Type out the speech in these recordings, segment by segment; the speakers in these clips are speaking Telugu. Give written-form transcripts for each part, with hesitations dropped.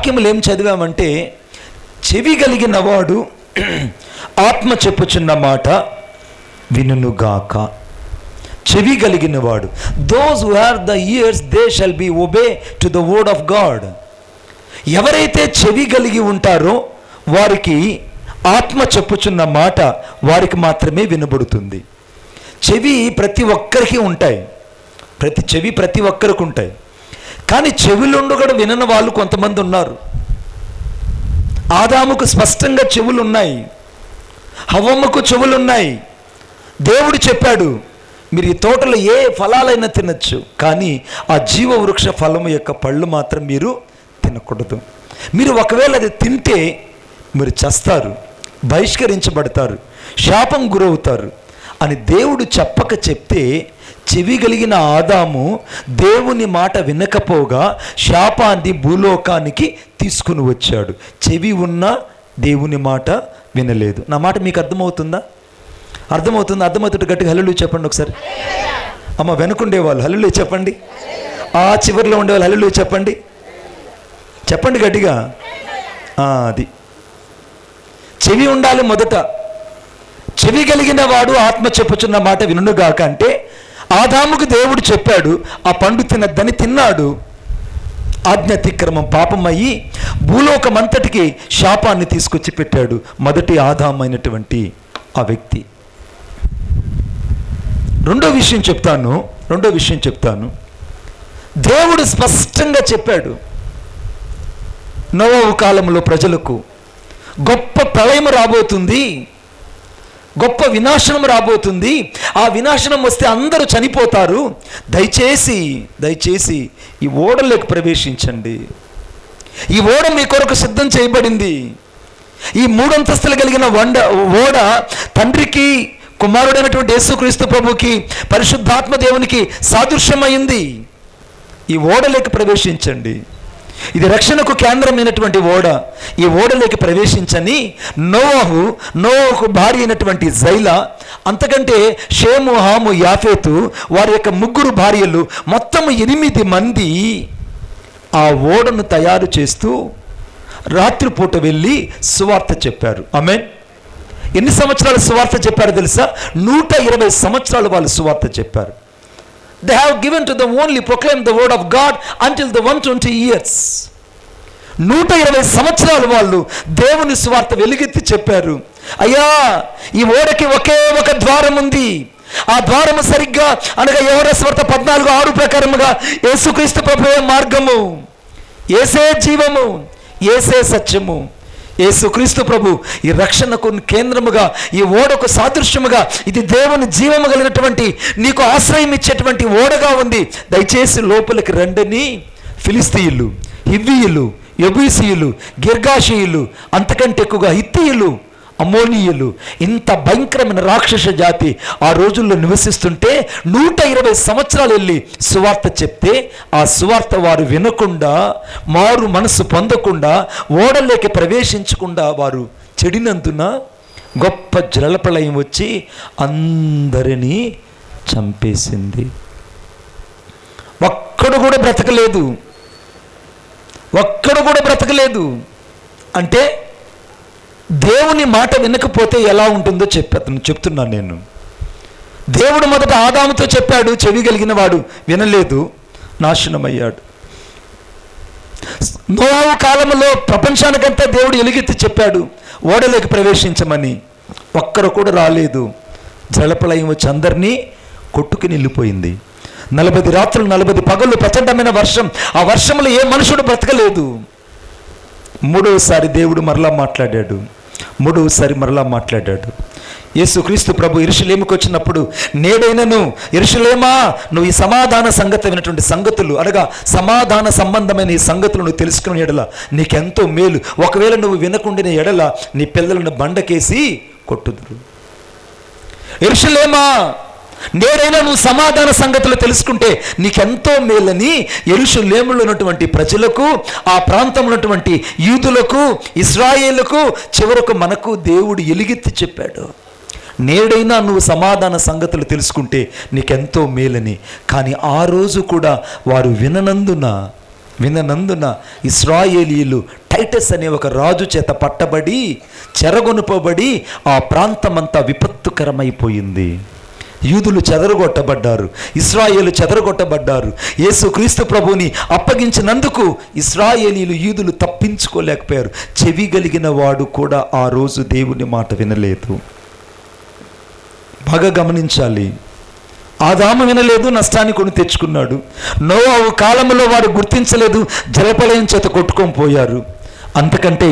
వాక్యములు ఏం చదివామంటే, చెవి కలిగిన వాడు ఆత్మ చెప్పుచున్న మాట వినుగాక. చెవి కలిగిన వాడు, those who have the years they shall be obey to the word of God. ఎవరైతే చెవి కలిగి ఉంటారో వారికి ఆత్మ చెప్పుచున్న మాట వారికి మాత్రమే వినబడుతుంది. చెవి ప్రతి ఒక్కరికి ఉంటాయి, ప్రతి ఒక్కరికి ఉంటాయి. కానీ చెవులుండు కూడా వినని వాళ్ళు కొంతమంది ఉన్నారు. ఆదాముకు స్పష్టంగా చెవులు ఉన్నాయి, హవ్వమ్మకు చెవులు ఉన్నాయి. దేవుడు చెప్పాడు, మీరు ఈ తోటలో ఏ ఫలాలైనా తినచ్చు, కానీ ఆ జీవవృక్ష ఫలము యొక్క పళ్ళు మాత్రం మీరు తినకూడదు. మీరు ఒకవేళ అది తింటే మీరు చస్తారు, బహిష్కరించబడతారు, శాపం గురవుతారు అని దేవుడు చెప్పక చెప్తే, చెవి కలిగిన ఆదాము దేవుని మాట వినకపోగా శాపాన్ని భూలోకానికి తీసుకుని వచ్చాడు. చెవి ఉన్న దేవుని మాట వినలేదు. నా మాట మీకు అర్థమవుతుందా? అర్థమవుతుంది. గట్టిగా హల్లెలూయా చెప్పండి ఒకసారి. అమ్మ వెనుకుండేవాళ్ళు హల్లెలూయా చెప్పండి. ఆ చివరిలో ఉండేవాళ్ళు హల్లెలూయా చెప్పండి గట్టిగా. అది చెవి ఉండాలి. మొదట చెవి కలిగిన వాడు ఆత్మ చెప్పుచున్న మాట వినుగాక అంటే, ఆదాముకు దేవుడు చెప్పాడు, ఆ పండు తినద్దని తిన్నాడు. ఆజ్ఞాతిక్రమం పాపమయ్యి భూలోకమంతటికి శాపాన్ని తీసుకొచ్చి పెట్టాడు మొదటి ఆదామైనటువంటి ఆ వ్యక్తి. రెండో విషయం చెప్తాను. దేవుడు స్పష్టంగా చెప్పాడు, నోవహు కాలంలో ప్రజలకు గొప్ప ప్రళయం రాబోతుంది, గొప్ప వినాశనం రాబోతుంది. ఆ వినాశనం వస్తే అందరూ చనిపోతారు. దయచేసి ఈ ఓడలోకి ప్రవేశించండి. ఈ ఓడ మీ కొరకు సిద్ధం చేయబడింది. ఈ 3 అంతస్తులు కలిగిన ఓడ తండ్రికి కుమారుడైనటువంటి యేసుక్రీస్తు ప్రభుకి పరిశుద్ధాత్మ దేవునికి సాదృశ్యమైంది. ఈ ఓడలోకి ప్రవేశించండి. ఇది రక్షణకు కేంద్రమైనటువంటి ఓడ. ఈ ఓడలోకి ప్రవేశించని నోవహుకు భార్య అయినటువంటి జైలా, అంతకంటే షేము, హాము, యాఫేతు వారి యొక్క 3 భార్యలు, మొత్తం 8 మంది ఆ ఓడను తయారు చేస్తూ రాత్రిపూట వెళ్ళి సువార్త చెప్పారు. ఆమేన్. ఎన్ని సంవత్సరాలు సువార్త చెప్పారు తెలుసా? 120 సంవత్సరాలు వాళ్ళు సువార్త చెప్పారు. They have given to them only proclaim the word of God until the 120 years. 120 సంవత్సరాలు వాళ్ళు దేవుని సువార్త వెలుగెత్తి చెప్పారు. అయ్యా, ఈ ఓడకి ఒకే ఒక ద్వారం ఉంది. ఆ ద్వారము సరిగ్గా అనగా యోహాను సువార్త 14:6 ప్రకారముగా యేసుక్రీస్తు ప్రభువే మార్గము, యేసే జీవము, యేసే సత్యము. యేసుక్రీస్తు ప్రభు ఈ రక్షణకు కేంద్రముగా, ఈ ఓడకు సాదృశ్యముగా, ఇది దేవుని జీవము కలిగినటువంటి నీకు ఆశ్రయం ఇచ్చేటువంటి ఓడగా ఉంది. దయచేసి లోపలికి రండని ఫిలిస్తీయులు, హివ్వీయులు, యెబూసీయులు, గిర్గాషీయులు, అంతకంటే ఎక్కువగా హిత్తీయులు, అమోనీయులు, ఇంత భయంకరమైన రాక్షస జాతి ఆ రోజుల్లో నివసిస్తుంటే 120 సంవత్సరాలు వెళ్ళి సువార్త చెప్తే, ఆ సువార్త వారు వినకుండా, మారు మనసు పొందకుండా, ఓడలేక ప్రవేశించకుండా వారు చెడినందున గొప్ప జలప్రళయం వచ్చి అందరినీ చంపేసింది. ఒక్కడు కూడా బ్రతకలేదు. అంటే దేవుని మాట వినకపోతే ఎలా ఉంటుందో చెప్తున్నాను నేను. దేవుడు మొదట ఆదాముతో చెప్పాడు, చెవి కలిగిన వాడు వినలేదు, నాశనమయ్యాడు. నోవహు కాలంలో ప్రపంచానికంతా దేవుడు ఎలుగెత్తి చెప్పాడు ఓడలోకి ప్రవేశించమని. ఒక్కరు కూడా రాలేదు. జలప్రళయం వచ్చి అందరినీ కొట్టుకుని వెళ్ళిపోయింది. 40 రాత్రులు 40 పగళ్ళు ప్రచండమైన వర్షం. ఆ వర్షంలో ఏ మనుషుడు బ్రతకలేదు. మూడోసారి దేవుడు మరలా మాట్లాడాడు. యేసుక్రీస్తు ప్రభు యెరూషలేముకు వచ్చినప్పుడు, నేడైనను యెరూషలేమా, నువ్వు ఈ సమాధాన సంగతమైనటువంటి సంగతులు అనగా సమాధాన సంబంధమైన ఈ సంగతులు నువ్వు తెలుసుకునే ఎడల నీకెంతో మేలు. ఒకవేళ నువ్వు వినకుండిన ఎడల నీ పిల్లలను బండకేసి కొట్టుదురు. యెరూషలేమా, నేడైనా నువ్వు సమాధాన సంగతులు తెలుసుకుంటే నీకెంతో మేలని యెరూషలేములో ఉన్నటువంటి ప్రజలకు, ఆ ప్రాంతంలో ఉన్నటువంటి యూదులకు, ఇశ్రాయేలుకు, చివరకు మనకు దేవుడు ఎలుగెత్తి చెప్పాడు. నేడైనా నువ్వు సమాధాన సంగతులు తెలుసుకుంటే నీకెంతో మేలని. కానీ ఆ రోజు కూడా వారు విననందున విననందున ఇశ్రాయేలీయులు టైటస్ అనే ఒక రాజు చేత పట్టబడి చెరగొనుపబడి ఆ ప్రాంతమంతా విపత్తుకరమైపోయింది. యూదులు చెదరగొట్టబడ్డారు, ఇశ్రాయేలు చెదరగొట్టబడ్డారు. యేసుక్రీస్తు ప్రభువుని అప్పగించినందుకు ఇశ్రాయేలీలు యూదులు తప్పించుకోలేకపోయారు. చెవి కలిగిన వాడు కూడా ఆ రోజు దేవుని మాట వినలేదు. బాగా గమనించాలి. ఆదాము వినలేదు, నష్టాన్ని కొని తెచ్చుకున్నాడు. నోవాహు కాలంలో వారు గుర్తించలేదు, జలప్రళయం చేత కొట్టుకొని పోయారు. అంతకంటే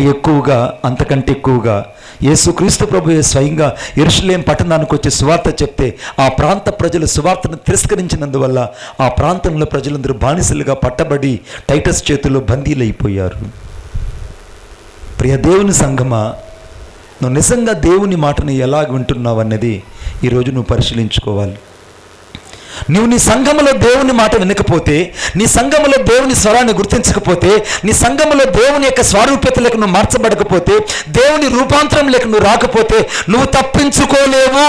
ఎక్కువగా యేసుక్రీస్తు ప్రభువే స్వయంగా యెరూషలేం పట్టణానికి వచ్చి సువార్త చెప్తే ఆ ప్రాంత ప్రజలు సువార్తను తిరస్కరించినందువల్ల ఆ ప్రాంతంలో ప్రజలందరూ బానిసలుగా పట్టబడి టైటస్ చేతుల్లో బందీలైపోయారు. ప్రియ దేవుని సంగమా, నువ్వు నిజంగా దేవుని మాటను ఎలా వింటున్నావు అన్నది ఈరోజు నువ్వు పరిశీలించుకోవాలి. నువ్వు నీ సంఘములో దేవుని మాట వినకపోతే, నీ సంఘములో దేవుని స్వరాన్ని గుర్తించకపోతే, నీ సంఘములో దేవుని యొక్క స్వారూప్యతలకు నువ్వు మార్చబడకపోతే, దేవుని రూపాంతరం లేక నువ్వు రాకపోతే నువ్వు తప్పించుకోలేవు.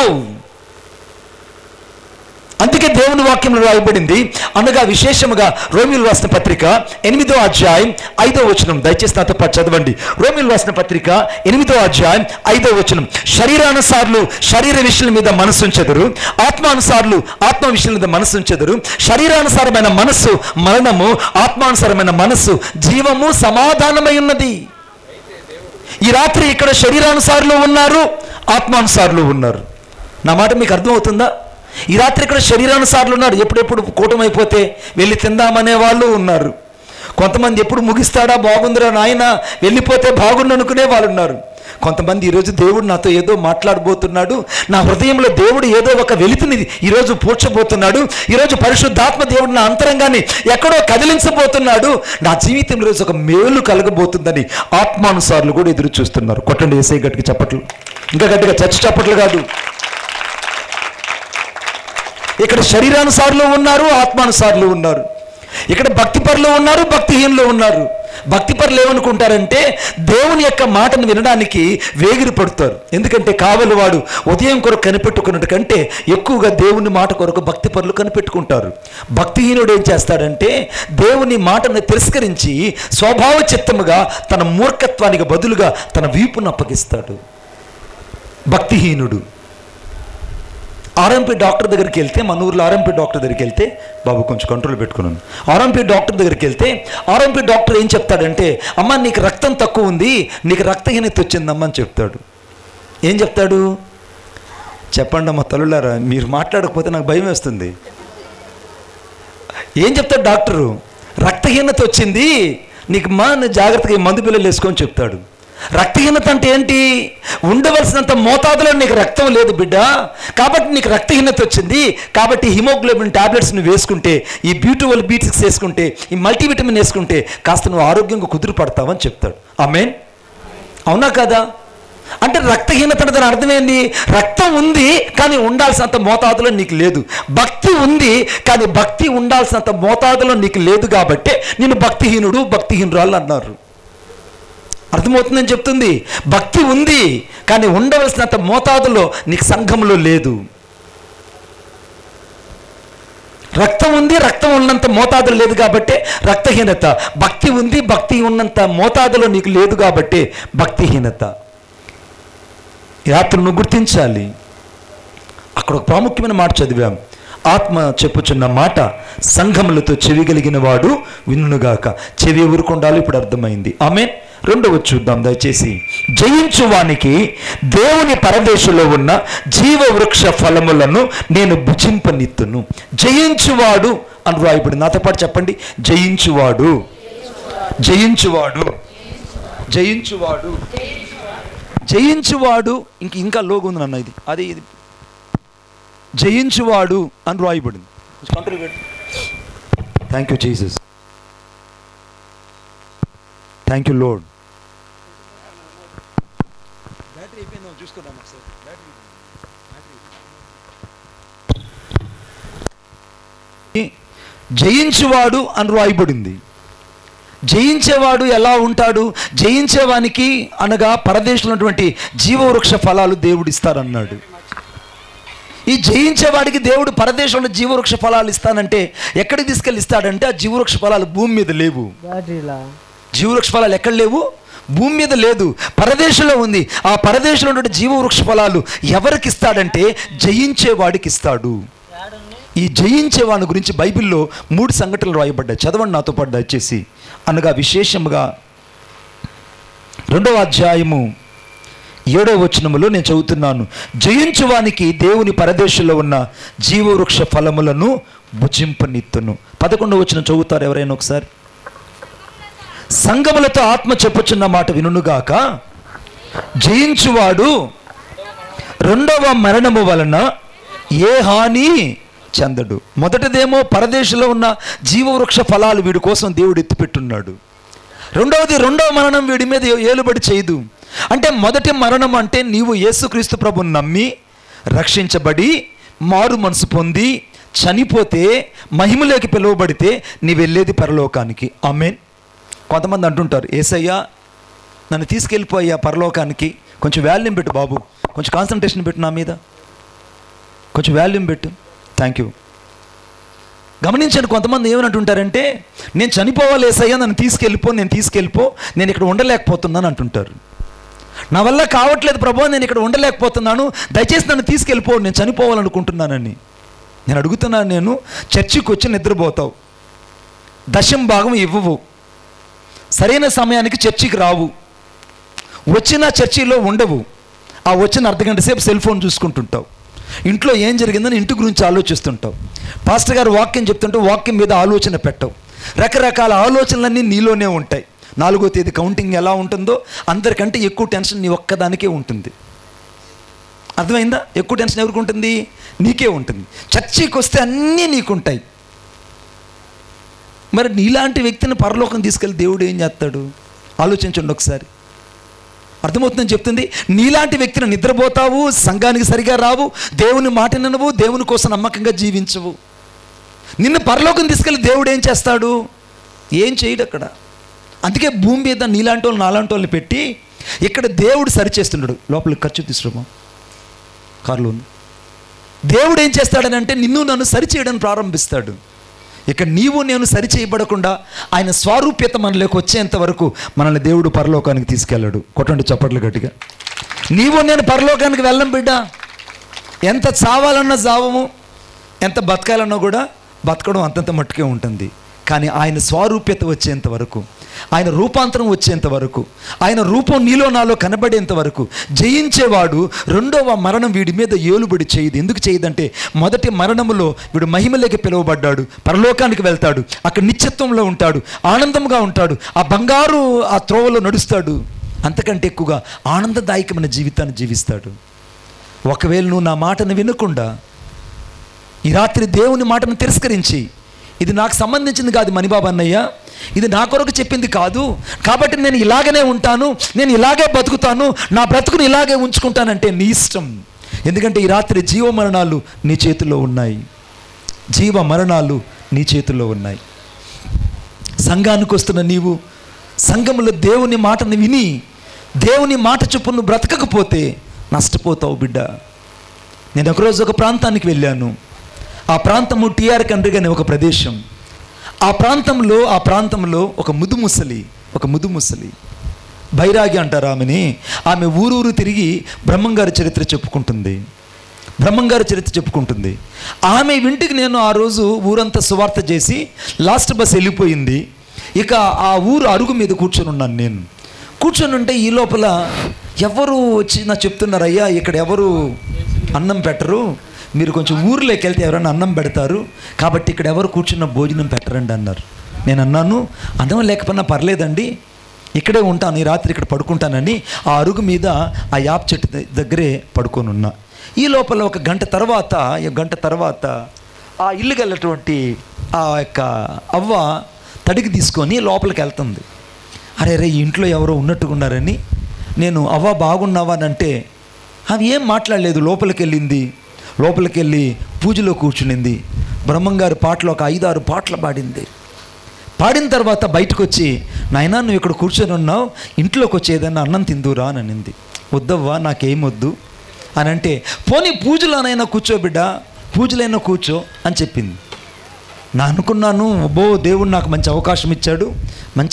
అందుకే దేవుని వాక్యంలో రాయబడింది, అనగా విశేషముగా రోమీయులు రాసిన పత్రిక 8వ అధ్యాయం 5వ వచనం. దయచేసి నాతో పాటు చదవండి. రోమీయులు రాసిన పత్రిక 8వ అధ్యాయం 5వ వచనం. శరీరానుసారులు శరీర విషయాల మీద మనసు ఉంచెదరు, ఆత్మానుసారులు ఆత్మ విషయాల మీద మనసు ఉంచెదరు. శరీరానుసారమైన మనస్సు మరణము, ఆత్మానుసారమైన మనస్సు జీవము సమాధానమై ఉన్నది. ఈ రాత్రి ఇక్కడ శరీరానుసారులు ఉన్నారు, ఆత్మానుసారులు ఉన్నారు. నా మాట మీకు అర్థమవుతుందా? ఈ రాత్రి ఇక్కడ శరీరానుసారులు ఉన్నారు. ఎప్పుడెప్పుడు కూటమైపోతే వెళ్ళి తిందామనే వాళ్ళు ఉన్నారు. కొంతమంది ఎప్పుడు ముగిస్తాడా, బాగుందిరా నాయన వెళ్ళిపోతే బాగుండు అనుకునే వాళ్ళు ఉన్నారు. కొంతమంది ఈరోజు దేవుడు నాతో ఏదో మాట్లాడబోతున్నాడు, నా హృదయంలో దేవుడు ఏదో ఒక వెలితిని ఈరోజు పూడ్చబోతున్నాడు, ఈరోజు పరిశుద్ధాత్మ దేవుడు నా అంతరంగాన్ని ఎక్కడో కదిలించబోతున్నాడు, నా జీవితంలో ఈరోజు ఒక మేలు కలగబోతుందని ఆత్మానుసారులు కూడా ఎదురు చూస్తున్నారు. కొట్టండి యేసయ్య గట్టిగా చప్పట్లు, ఇంకా గట్టిగా చచ్చి చప్పట్లు కాదు. ఇక్కడ శరీరానుసారులు ఉన్నారు, ఆత్మానుసారులు ఉన్నారు. ఇక్కడ భక్తిపరులు ఉన్నారు, భక్తిహీనులు ఉన్నారు. భక్తిపరులు ఏమనుకుంటారంటే దేవుని యొక్క మాటను వినడానికి వేగిరి పడతారు. ఎందుకంటే కావలి వాడు ఉదయం కొరకు కనిపెట్టుకున్నట్టు కంటే ఎక్కువగా దేవుని మాట కొరకు భక్తిపరులు కనిపెట్టుకుంటారు. భక్తిహీనుడు ఏం చేస్తాడంటే దేవుని మాటను తిరస్కరించి స్వభావ చిత్తముగా తన మూర్ఖత్వానికి బదులుగా తన వీపును అప్పగిస్తాడు. భక్తిహీనుడు ఆర్ఎంపీ డాక్టర్ దగ్గరికి వెళ్తే, మన ఊర్లో ఆర్ఎంపీ డాక్టర్ దగ్గరికి వెళ్తే, బాబు కొంచెం కంట్రోల్ పెట్టుకున్నాను. ఆర్ఎంపీ డాక్టర్ దగ్గరికి వెళ్తే ఆర్ఎంపీ డాక్టర్ ఏం చెప్తాడంటే, అమ్మ నీకు రక్తం తక్కువ ఉంది, నీకు రక్తహీనత వచ్చిందమ్మ అని చెప్తాడు. ఏం చెప్తాడు చెప్పండి అమ్మ తల్లులారా, మీరు మాట్లాడకపోతే నాకు భయం వేస్తుంది. ఏం చెప్తాడు డాక్టరు? రక్తహీనత వచ్చింది నీకు మా జాగ్రత్తగా మందు పిల్లలు వేసుకొని చెప్తాడు. రక్తహీనత అంటే ఏంటి? ఉండవలసినంత మోతాదులో నీకు రక్తం లేదు బిడ్డ, కాబట్టి నీకు రక్తహీనత వచ్చింది. కాబట్టి హిమోగ్లోబిన్ టాబ్లెట్స్ నువ్వు వేసుకుంటే, ఈ B12 B6 వేసుకుంటే, ఈ మల్టీవిటమిన్ వేసుకుంటే కాస్త నువ్వు ఆరోగ్యంగా కుదురు పడతావని చెప్తాడు. ఆమేన్, అవునా కదా? అంటే రక్తహీనత అంటే దాని అర్థమైంది, రక్తం ఉంది కానీ ఉండాల్సినంత మోతాదులో నీకు లేదు. భక్తి ఉంది కానీ భక్తి ఉండాల్సినంత మోతాదులో నీకు లేదు, కాబట్టి నేను భక్తిహీనుడు భక్తిహీనురాలు అన్నారు. అర్థమవుతుందని చెప్తుంది. భక్తి ఉంది కానీ ఉండవలసినంత మోతాదులో నీకు సంఘంలో లేదు. రక్తం ఉంది, రక్తం ఉన్నంత మోతాదులో లేదు కాబట్టి రక్తహీనత. భక్తి ఉంది, భక్తి ఉన్నంత మోతాదులో నీకు లేదు కాబట్టి భక్తిహీనత. రాత్రి నువ్వు గుర్తించాలి. అక్కడ ఒక ప్రాముఖ్యమైన మాట చదివాం. ఆత్మ చెప్పుచున్న మాట సంఘములతో చెవి కలిగిన వాడు వినుగాక. చెవి ఊరుకుండాలి, ఇప్పుడు అర్థమైంది. ఆమేన్. రెండవ చూద్దాం దయచేసి. జయించువానికి దేవుని పరదేశంలో ఉన్న జీవవృక్ష ఫలములను నేను భుజింపనిత్తును. జయించువాడు అని రాయబడి, నాతో పాటు చెప్పండి. జయించువాడు, జయించువాడు, జయించువాడు, జయించువాడు. ఇంకా లోగు ఉంది అన్న, ఇది అదే ఇది జయించువాడు అని రాయబడింది. Thank you Jesus, thank you lord. Battery అయిపోయిందా చూసుకున్నాం ఒకసారి. జయించువాడు అని రాయబడింది. జయించేవాడు ఎలా ఉంటాడు? జయించేవానికి అనగా పరదేశంలో ఉన్నటువంటి జీవవృక్ష ఫలాలు దేవుడు ఇస్తారన్నాడు. ఈ జయించేవాడికి దేవుడు పరదేశంలో జీవవృక్ష ఫలాలు ఇస్తానంటే ఎక్కడికి తీసుకెళ్ళి ఇస్తాడంటే ఆ జీవవృక్ష ఫలాలు భూమి మీద లేవు. జీవవృక్ష ఫలాలు ఎక్కడ లేవు? భూమి మీద లేదు, పరదేశంలో ఉంది. ఆ పరదేశంలో ఉన్న జీవవృక్ష ఫలాలు ఎవరికి ఇస్తాడంటే జయించేవాడికి ఇస్తాడు. ఈ జయించేవాడి గురించి బైబిల్లో 3 సంఘటనలు రాయబడ్డాయి. చదవండి నాతో పాటు దయచేసి. అనగా విశేషముగా 2వ అధ్యాయము 7వ వచనములో నేను చదువుతున్నాను. జయించువానికి దేవుని పరదేశంలో ఉన్న జీవవృక్ష ఫలములను భుజింపనిత్తును. 11వ వచనం చదువుతారు ఎవరైనా ఒకసారి. సంగములతో ఆత్మ చెప్పుచున్న మాట వినుగాక, జయించువాడు 2వ మరణము వలన ఏ హాని చెందడు. మొదటిదేమో పరదేశంలో ఉన్న జీవవృక్ష ఫలాలు వీడి కోసం దేవుడు ఎత్తిపెట్టున్నాడు. రెండవది 2వ మరణం వీడి మీద ఏలుబడి చేయదు. అంటే మొదటి మరణం అంటే నీవు యేసుక్రీస్తు ప్రభుని నమ్మి రక్షించబడి మారు మనసు పొంది చనిపోతే మహిమలోకి పిలువబడితే నీ వెళ్ళేది పరలోకానికి. ఆమేన్. కొంతమంది అంటుంటారు, యేసయ్యా నన్ను తీసుకెళ్ళిపోయా పరలోకానికి, కొంచెం వాల్యూమ్ పెట్టు బాబు, కొంచెం కాన్సన్ట్రేషన్ పెట్టు, నా మీద కొంచెం వాల్యూమ్ పెట్టు. Thank you. గమనించండి, కొంతమంది ఏమనంటుంటారంటే నేను చనిపోవాలి యేసయ్యా నన్ను తీసుకెళ్ళిపో, నేను ఇక్కడ ఉండలేకపోతున్నాను అంటుంటారు. నా వల్ల కావట్లేదు ప్రభు, నేను ఇక్కడ ఉండలేకపోతున్నాను, దయచేసి నన్ను తీసుకెళ్ళిపో, నేను చనిపోవాలనుకుంటున్నానని. నేను అడుగుతున్నాను, నేను చర్చికి వచ్చి నిద్రపోతావు, దశం భాగం ఇవ్వవు, సరైన సమయానికి చర్చికి రావు, వచ్చిన చర్చిలో ఉండవు, ఆ వచ్చిన అర్ధగంట సేపు సెల్ ఫోన్ చూసుకుంటుంటావు, ఇంట్లో ఏం జరిగిందని ఇంటి గురించి ఆలోచిస్తుంటావు, పాస్టర్ గారు వాక్యం చెప్తుంటే వాక్యం మీద ఆలోచన పెట్టవు, రకరకాల ఆలోచనలన్నీ నీలోనే ఉంటాయి. 4వ తేదీ కౌంటింగ్ ఎలా ఉంటుందో అందరికంటే ఎక్కువ టెన్షన్ నీ ఒక్కదానికే ఉంటుంది. అర్థమైందా? ఎక్కువ టెన్షన్ ఎవరికి ఉంటుంది? నీకే ఉంటుంది. చర్చికి వస్తే అన్నీ నీకుంటాయి. మరి నీలాంటి వ్యక్తిని పరలోకం తీసుకెళ్ళి దేవుడు ఏం చేస్తాడు? ఆలోచించండి ఒకసారి. అర్థమవుతుందని చెప్తుంది. నీలాంటి వ్యక్తిని నిద్రపోతావు, సంఘానికి సరిగా రావు, దేవుని మాట వినవు, దేవుని కోసం నమ్మకంగా జీవించవు. నిన్ను పరలోకం తీసుకెళ్ళి దేవుడు ఏం చేస్తాడు? ఏం చేయడు అక్కడ. అందుకే భూమి మీద నీలాంటి వాళ్ళు నాలాంటి వాళ్ళని పెట్టి ఇక్కడ దేవుడు సరిచేస్తున్నాడు. లోపలికి ఖర్చు తీసుకురామా కారులో. దేవుడు ఏం చేస్తాడని అంటే నిన్ను నన్ను సరిచేయడం ప్రారంభిస్తాడు. ఇక నీవు నేను సరిచేయబడకుండా ఆయన స్వరూప్యత మనలోకి వచ్చేంత వరకు మనల్ని దేవుడు పరలోకానికి తీసుకెళ్ళాడు. కొట్టండి చప్పట్లు గట్టిగా. నీవు నేను పరలోకానికి వెళ్ళం బిడ్డ. ఎంత చావాలన్నా చావము, ఎంత బతకాలన్నా కూడా బతకడం అంతంత మట్టుకే ఉంటుంది. కానీ ఆయన స్వరూప్యత వచ్చేంత వరకు, ఆయన రూపాంతరం వచ్చేంత వరకు, ఆయన రూపం నీలో నాలో కనబడేంత వరకు జయించేవాడు 2వ మరణం వీడి మీద ఏలుబడి చేయదు. ఎందుకు చేయదంటే మొదటి మరణములో వీడు మహిమలోకి పిలువబడ్డాడు, పరలోకానికి వెళ్తాడు, అక్కడ నిత్యత్వంలో ఉంటాడు, ఆనందంగా ఉంటాడు, ఆ బంగారు ఆ త్రోవలో నడుస్తాడు, అంతకంటే ఎక్కువగా ఆనందదాయకమైన జీవితాన్ని జీవిస్తాడు. ఒకవేళ నువ్వు నా మాటను వినకుండా ఈ రాత్రి దేవుని మాటను తిరస్కరించి, ఇది నాకు సంబంధించింది కాదు మణిబాబు అన్నయ్య, ఇది నా కొరకు చెప్పింది కాదు, కాబట్టి నేను ఇలాగనే ఉంటాను, నేను ఇలాగే బతుకుతాను, నా బ్రతుకుని ఇలాగే ఉంచుకుంటానంటే నీ ఇష్టం. ఎందుకంటే ఈ రాత్రి జీవ మరణాలు నీ చేతుల్లో ఉన్నాయి. జీవ మరణాలు నీ చేతుల్లో ఉన్నాయి. సంఘానికి వస్తున్న నీవు సంఘములో దేవుని మాటను విని దేవుని మాట చొప్పున నువ్వు బ్రతకకపోతే నష్టపోతావు బిడ్డ. నేను ఒకరోజు ఒక ప్రాంతానికి వెళ్ళాను. ఆ ప్రాంతము టిఆర్ కండ్రిగ్ అనే ఒక ప్రదేశం. ఆ ప్రాంతంలో ఒక ముదుముసలి బైరాగి అంటారు ఆమెని. ఆమె ఊరూరు తిరిగి బ్రహ్మంగారి చరిత్ర చెప్పుకుంటుంది. ఆమె ఇంటికి నేను ఆ రోజు ఊరంతా సువార్త చేసి లాస్ట్ బస్ వెళ్ళిపోయింది. ఇక ఆ ఊరు అరుగు మీద కూర్చొని ఉన్నాను. నేను కూర్చొని ఉంటే ఈ లోపల ఎవరు వచ్చి నా చెప్తున్నారు, అయ్యా ఇక్కడ ఎవరు అన్నం పెట్టరు, మీరు కొంచెం ఊర్లోకి వెళ్తే ఎవరైనా అన్నం పెడతారు, కాబట్టి ఇక్కడ ఎవరు కూర్చున్న భోజనం పెట్టరండి అన్నారు. నేను అన్నాను, అన్నం లేకపోయినా పర్లేదండి, ఇక్కడే ఉంటాను, ఈ రాత్రి ఇక్కడ పడుకుంటానని ఆ అరుగు మీద ఆ యాప్ చెట్టు దగ్గరే పడుకొని ఉన్నా. ఈ లోపల ఒక గంట తర్వాత ఆ ఇల్లుకి వెళ్ళటువంటి ఆ యొక్క అవ్వ తడికి తీసుకొని లోపలికి వెళ్తుంది. అరే రే ఇంట్లో ఎవరో ఉన్నట్టుగా ఉన్నారని నేను అవ్వ బాగున్నావా అని అంటే అవి ఏం మాట్లాడలేదు. లోపలికి వెళ్ళి పూజలో కూర్చునింది. బ్రహ్మంగారి పాటలు ఒక 5-6 పాటలు పాడిన తర్వాత బయటకు వచ్చి, నాయనా నువ్వు ఇక్కడ కూర్చొని ఉన్నావు, ఇంట్లోకి వచ్చి ఏదైనా అన్నం తిందురా అని అనింది. వద్దవ్వా నాకేం వద్దు, అని అంటే, పోనీ పూజలోనైనా కూర్చో బిడ్డ, పూజలైనా కూర్చో అని చెప్పింది. నా అనుకున్నాను, అబ్బో దేవుడు నాకు మంచి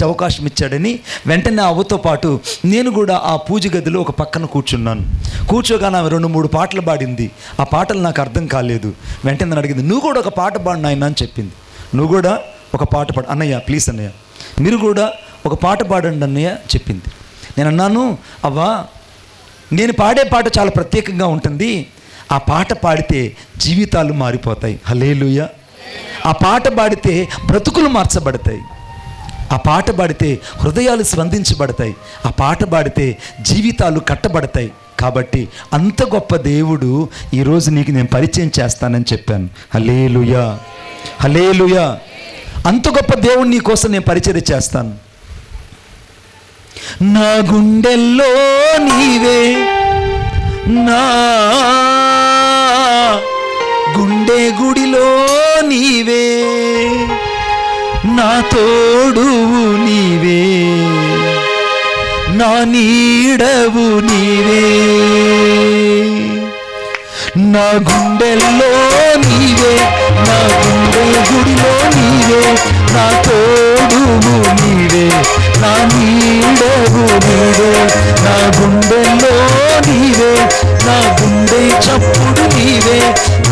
అవకాశం ఇచ్చాడని వెంటనే అవ్వతో పాటు నేను కూడా ఆ పూజ గదిలో ఒక పక్కన కూర్చున్నాను. కూర్చోగానే ఆమె 2-3 పాటలు పాడింది. ఆ పాటలు నాకు అర్థం కాలేదు. వెంటనే నన్ను అడిగింది, నువ్వు కూడా ఒక పాట పాడు నాయన అని చెప్పింది. నువ్వు కూడా ఒక పాట పాడు అన్నయ్య, ప్లీజ్ అన్నయ్య, మీరు కూడా ఒక పాట పాడండి అన్నయ్య చెప్పింది. నేను అన్నాను, అవ్వా నేను పాడే పాట చాలా ప్రత్యేకంగా ఉంటుంది, ఆ పాట పాడితే జీవితాలు మారిపోతాయి. హల్లెలూయా. ఆ పాట పాడితే బ్రతుకులు మార్చబడతాయి. ఆ పాట పాడితే హృదయాలు స్పందించబడతాయి. ఆ పాట పాడితే జీవితాలు కట్టబడతాయి. కాబట్టి అంత గొప్ప దేవుడు ఈరోజు నీకు నేను పరిచయం చేస్తానని చెప్పాను. హల్లెలూయా, హల్లెలూయా. అంత గొప్ప దేవుడు నీ కోసం నేను పరిచయం చేస్తాను. నా గుండెల్లో నీవే, నా గుండె గుడిలో నీవే, నా తోడువు నీవే, నా నీడవు నీవే. నా గుండెల్లో నీవే, నా గుండె గుడిలో నీవే, నా తోడువు నీవే, నా నీడవు నీవే. నా గుండెల్లో నీవే, నా గుండె చప్పుడు నీవే,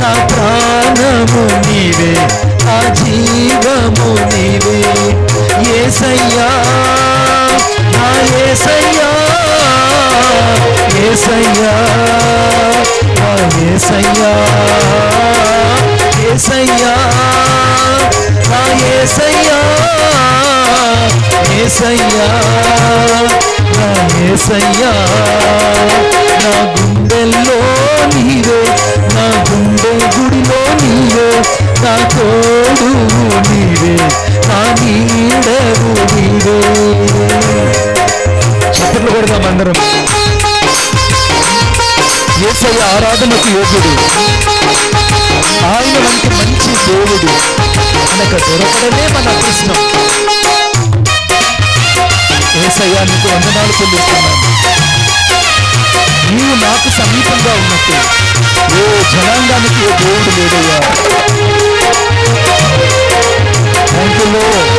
నా ప్రాణము నీవే, నా జీవము నీవే. యేసయ్యా, నా యేసయ్యా, యేసయ్యా, నా యేసయ్యా, యేసయ్యా, నా యేసయ్యా, యేసయ్యా, నా యేసయ్యా. నా గుండెల్లో నీవే, నా గుండె గుడిలో నీవే, నా తోడు నీవే, నా నీడవు నీవే. చప్పట్లు కొడదాం అందరం. యేసయ్య ఆరాధనకు యోగ్యుడు, ఆయన వంటి మంచి దేవుడు మనకు దొరకడమే మన అదృష్టం. యేసయ్య నీకు వందనాలు చెల్లిస్తున్నాను. నీవు నాకు సమీపంగా ఉన్నట్టు ఏ జనాంగానికి ఏ దేవుడు లేదయ్యా. Thank you lord.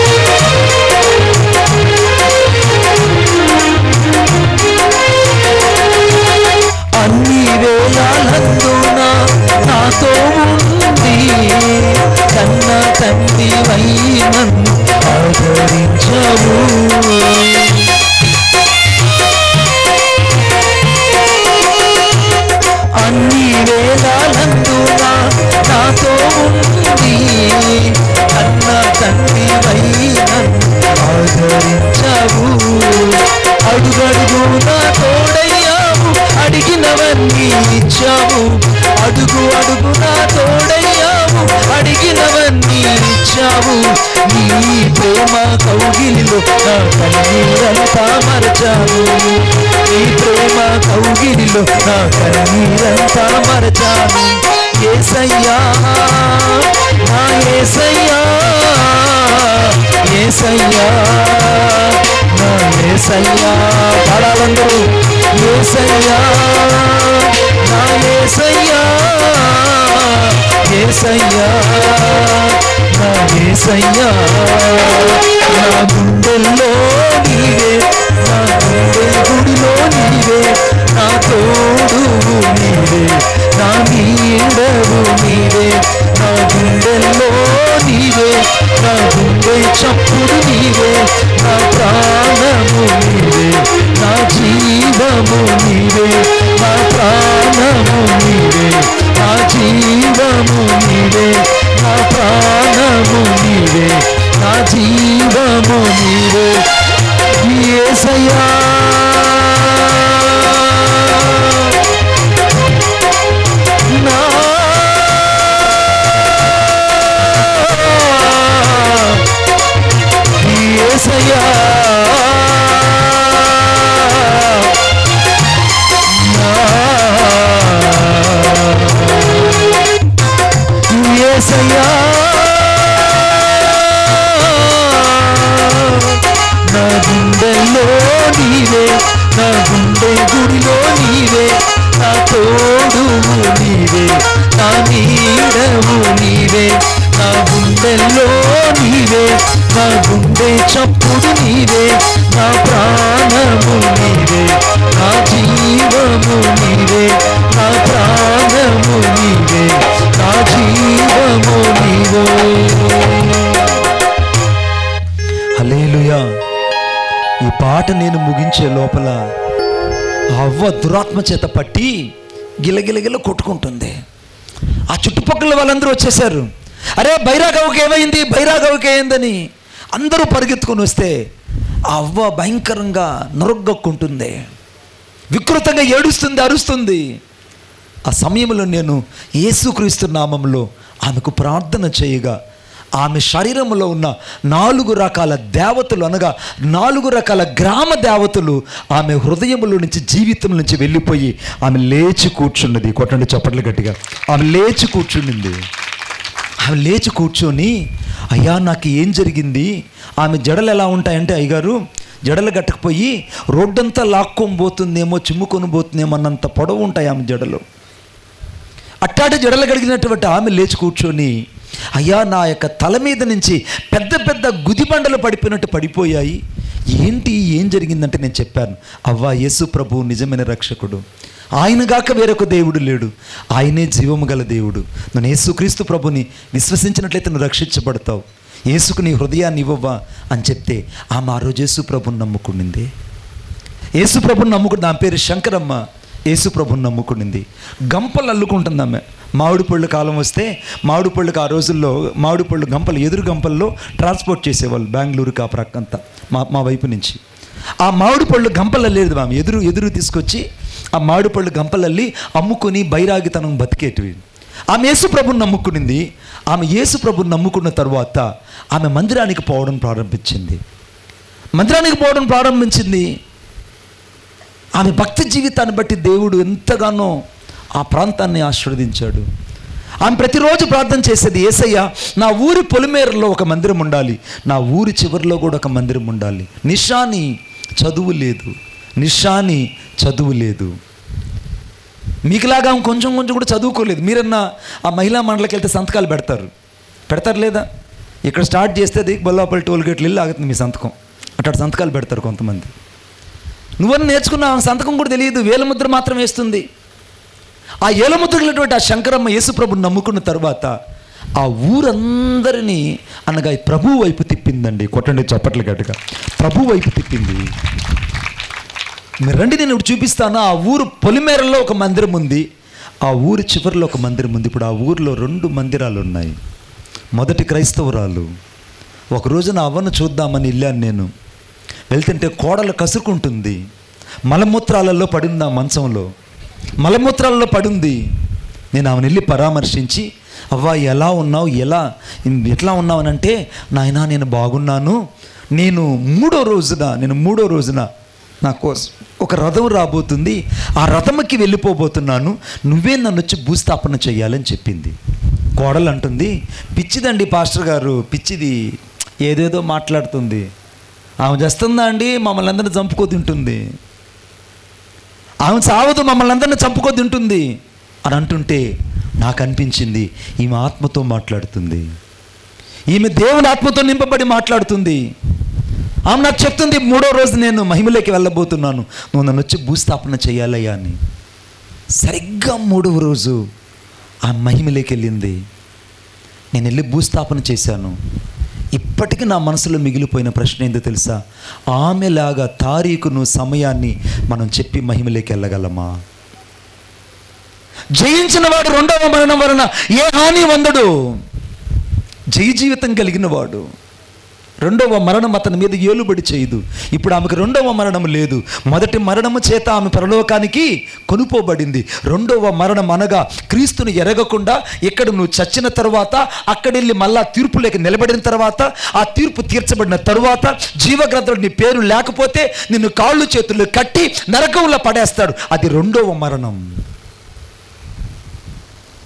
అన్ని వేళలందున నాతో ఉంది, కన్న తండ్రివై నన్ను ఆదరించవు. అన్ని వేళలందున నాతో ఉంది, కన్న తండ్రివై నన్ను ఆదరించవు. అడుగడుగు నా తోడయ్యావు, అడిగినవన్నీ ఇచ్చావు. అడుగు అడుగు నా తోడయ్యావు, అడిగినవన్నీ ఇచ్చావు. నీ ప్రేమ కౌగిలిలో నా కన్నీరంతా మరచావు. నీ ప్రేమ కౌగిలిలో నా కన్నీరంతా మరచాను. యేసయ్యా, నా యేసయ్యా, యేసయ్యా, నా యేసయ్యా. పాడాలందరూ. యేసయ్యా, నా యేసయ్యా, యేసయ్యా, నా యేసయ్యా. నా గుండెల్లో నీవే, నా గుండె గుడిలో నీవే, నా తోడువు నీవే, నా నీడవు నీవే. నా గుండెల్లో నీవే, నా గుండె చప్పుడు నీవే, నా ప్రాణము నీవే, నా జీవము నీవే, నా ప్రాణము నీవే, నా జీవము నీవే, నా ప్రాణము నీవే, నా జీవము నీవే. యేసయ్యా, నా యేసయ్యా, యేసయ్యా. నా గుండెల్లో నీవే, నా గుండె గుడిలో నీవే, నా తో నీవే, నా నీడవు నీవే, నా గుండెల్లో నీవే, నా గుండె చప్పుడు నీవే, నా ప్రాణము నీవే, నా జీవము నీవే, నా ప్రాణము నీవే, నా జీవము నీవే. హల్లెలూయా. ఈ పాట నేను ముగించే లోపల అవ్వ దురాత్మ చేత పట్టి గిలగిలగిల కొట్టుకుంటుంది. ఆ చుట్టుపక్కల వాళ్ళందరూ వచ్చేసారు. అరే బైరాగవ్వకి ఏమైంది, బైరాగవ్వకి ఏమైందని అందరూ పరిగెత్తుకొని వస్తే ఆ అవ్వ భయంకరంగా నొరగొక్కుంటుంది, వికృతంగా ఏడుస్తుంది, అరుస్తుంది. ఆ సమయంలో నేను యేసుక్రీస్తు నామంలో ఆమెకు ప్రార్థన చేయగా ఆమె శరీరంలో ఉన్న 4 రకాల దేవతలు, అనగా 4 రకాల గ్రామ దేవతలు ఆమె హృదయంలో నుంచి, జీవితం నుంచి వెళ్ళిపోయి ఆమె లేచి కూర్చున్నది. కొట్టండి చప్పట్లు గట్టిగా. ఆమె లేచి కూర్చుండింది. ఆమె లేచి కూర్చొని, అయ్యా నాకు ఏం జరిగింది, ఆమె జడలు ఎలా ఉంటాయంటే, అయ్యగారు జడలు కట్టకపోయి రోడ్డంతా లాక్కొని పోతుందేమో, చిమ్ముకొని పోతుందేమో అన్నంత పొడవు ఉంటాయి ఆమె జడలు. అట్టాటి జడలు కడిగినటువంటి ఆమె లేచి కూర్చొని, అయ్యా నా యొక్క తల మీద నుంచి పెద్ద పెద్ద గుదిబండలు పడిపోయినట్టు పడిపోయాయి, ఏంటి ఏం జరిగిందంటే నేను చెప్పాను, అవ్వా యేసు ప్రభువు నిజమైన రక్షకుడు, ఆయనగాక వేరొక దేవుడు లేడు, ఆయనే జీవము గల దేవుడు, నువ్వు యేసుక్రీస్తు ప్రభుని విశ్వసించినట్లయితే నువ్వు రక్షించబడతావు, యేసుకు నీ హృదయాన్ని ఇవ్వవా అని చెప్తే ఆమె ఆ రోజు యేసు ప్రభుని నమ్ముకునింది. యేసు ప్రభుని నమ్ముకుని, నా పేరు శంకరమ్మ, యేసు ప్రభుని నమ్ముకునింది. గంపలు అల్లుకుంటుంది ఆమె. మామిడి పళ్ళు కాలం వస్తే మామిడి పళ్ళుకి ఆ రోజుల్లో మామిడి పళ్ళు గంపలు, ఎదురు గంపల్లో ట్రాన్స్పోర్ట్ చేసేవాళ్ళు బెంగళూరుకి ఆ ప్రక్కంతా మా వైపు నుంచి. ఆ మామిడి పళ్ళు గంపలు లేదు ఆమె, ఎదురు తీసుకొచ్చి ఆ మామిడి పళ్ళు గంపలల్లి అమ్ముకొని బైరాగితనం బతికేటివి. ఆమె యేసు ప్రభుని నమ్ముకునింది. ఆమె యేసు ప్రభుని నమ్ముకున్న తర్వాత ఆమె మందిరానికి పోవడం ప్రారంభించింది. ఆమె భక్తి జీవితాన్ని బట్టి దేవుడు ఎంతగానో ఆ ప్రాంతాన్ని ఆశీర్వదించాడు. ఆమె ప్రతిరోజు ప్రార్థన చేసేది, యేసయ్య నా ఊరి పొలిమేరలో ఒక మందిరం ఉండాలి, నా ఊరి చివరిలో కూడా ఒక మందిరం ఉండాలి. నిషాని చదువు లేదు. మీకులాగా కొంచెం కూడా చదువుకోలేదు. మీరన్నా ఆ మహిళా మండలికి వెళ్తే సంతకాలు పెడతారు లేదా? ఇక్కడ స్టార్ట్ చేస్తే బొల్లాపల్లి టోల్గేట్లు వెళ్ళి ఆగుతుంది మీ సంతకం, అట్లా సంతకాలు పెడతారు కొంతమంది. నువ్వన్నీ నేర్చుకున్నా, సంతకం కూడా తెలియదు, వేలముద్ర మాత్రం వేస్తుంది. ఆ ఏలముద్రలటువంటి ఆ శంకరమ్మ యేసుప్రభుని నమ్ముకున్న తర్వాత ఆ ఊరందరినీ అనగా ప్రభు వైపు తిప్పిందండి. కొట్టండి చప్పట్లు గట్టిగా. ప్రభు వైపు తిప్పింది. మీరు రండి, నేను ఇప్పుడు చూపిస్తాను. ఆ ఊరు పొలిమేరలో ఒక మందిరం ఉంది, ఆ ఊరి చివరిలో ఒక మందిరం ఉంది. ఇప్పుడు ఆ ఊరిలో 2 మందిరాలు ఉన్నాయి. మొదటి క్రైస్తవురాలు. ఒకరోజు నా అవ్వను చూద్దామని వెళ్ళాను నేను. వెళ్తుంటే కోడలు కసురుకుంటుంది, మలమూత్రాలలో పడింది, ఆ మంచంలో మలమూత్రాలలో పడింది. నేను ఆమెను వెళ్ళి పరామర్శించి, అవ్వ ఎలా ఉన్నావు, ఎట్లా ఉన్నావు అని అంటే, నాయనా నేను బాగున్నాను, నేను మూడో రోజున నా కోసం ఒక రథం రాబోతుంది, ఆ రథంకి వెళ్ళిపోబోతున్నాను, నువ్వే నన్ను వచ్చి భూస్థాపన చేయాలని చెప్పింది. కోడలు అంటుంది, పిచ్చిదండి పాస్టర్ గారు, పిచ్చిది, ఏదేదో మాట్లాడుతుంది, ఆమె చేస్తుందా అండి, మమ్మల్ని అందరినీ చంపుకో తింటుంది, ఆమె సావదు, మమ్మల్ని అందరినీ చంపుకో తింటుంది అని అంటుంటే నాకు అనిపించింది, ఈమె ఆత్మతో మాట్లాడుతుంది, ఈమె దేవుని ఆత్మతో నింపబడి మాట్లాడుతుంది. ఆమె నాకు చెప్తుంది, మూడో రోజు నేను మహిమలోకి వెళ్ళబోతున్నాను, నువ్వు నన్ను వచ్చి భూస్థాపన చేయాలయ్యా అని. సరిగ్గా 3వ రోజు ఆ మహిమలోకి వెళ్ళింది. నేను వెళ్ళి భూస్థాపన చేశాను. ఇప్పటికీ నా మనసులో మిగిలిపోయిన ప్రశ్న ఏందో తెలుసా? ఆమెలాగా తారీఖును, సమయాన్ని మనం చెప్పి మహిమలోకి వెళ్ళగలమా? జయించిన వాడు 2వ మరణం వలన ఏ హాని పొందడు. జయ జీవితం కలిగిన వాడు 2వ మరణం అతని మీద ఏలుబడి చేయదు. ఇప్పుడు ఆమెకు 2వ మరణం లేదు. మొదటి మరణము చేత ఆమె పరలోకానికి కొనుపోబడింది. 2వ మరణం అనగా క్రీస్తుని ఎరగకుండా ఇక్కడ నువ్వు చచ్చిన తర్వాత అక్కడెళ్ళి మళ్ళా తీర్పులోకి నిలబడిన తర్వాత, ఆ తీర్పు తీర్చబడిన తరువాత జీవగ్రంథంలో నీ పేరు లేకపోతే నిన్ను కాళ్ళు చేతులు కట్టి నరకంలో పడేస్తాడు. అది 2వ మరణం.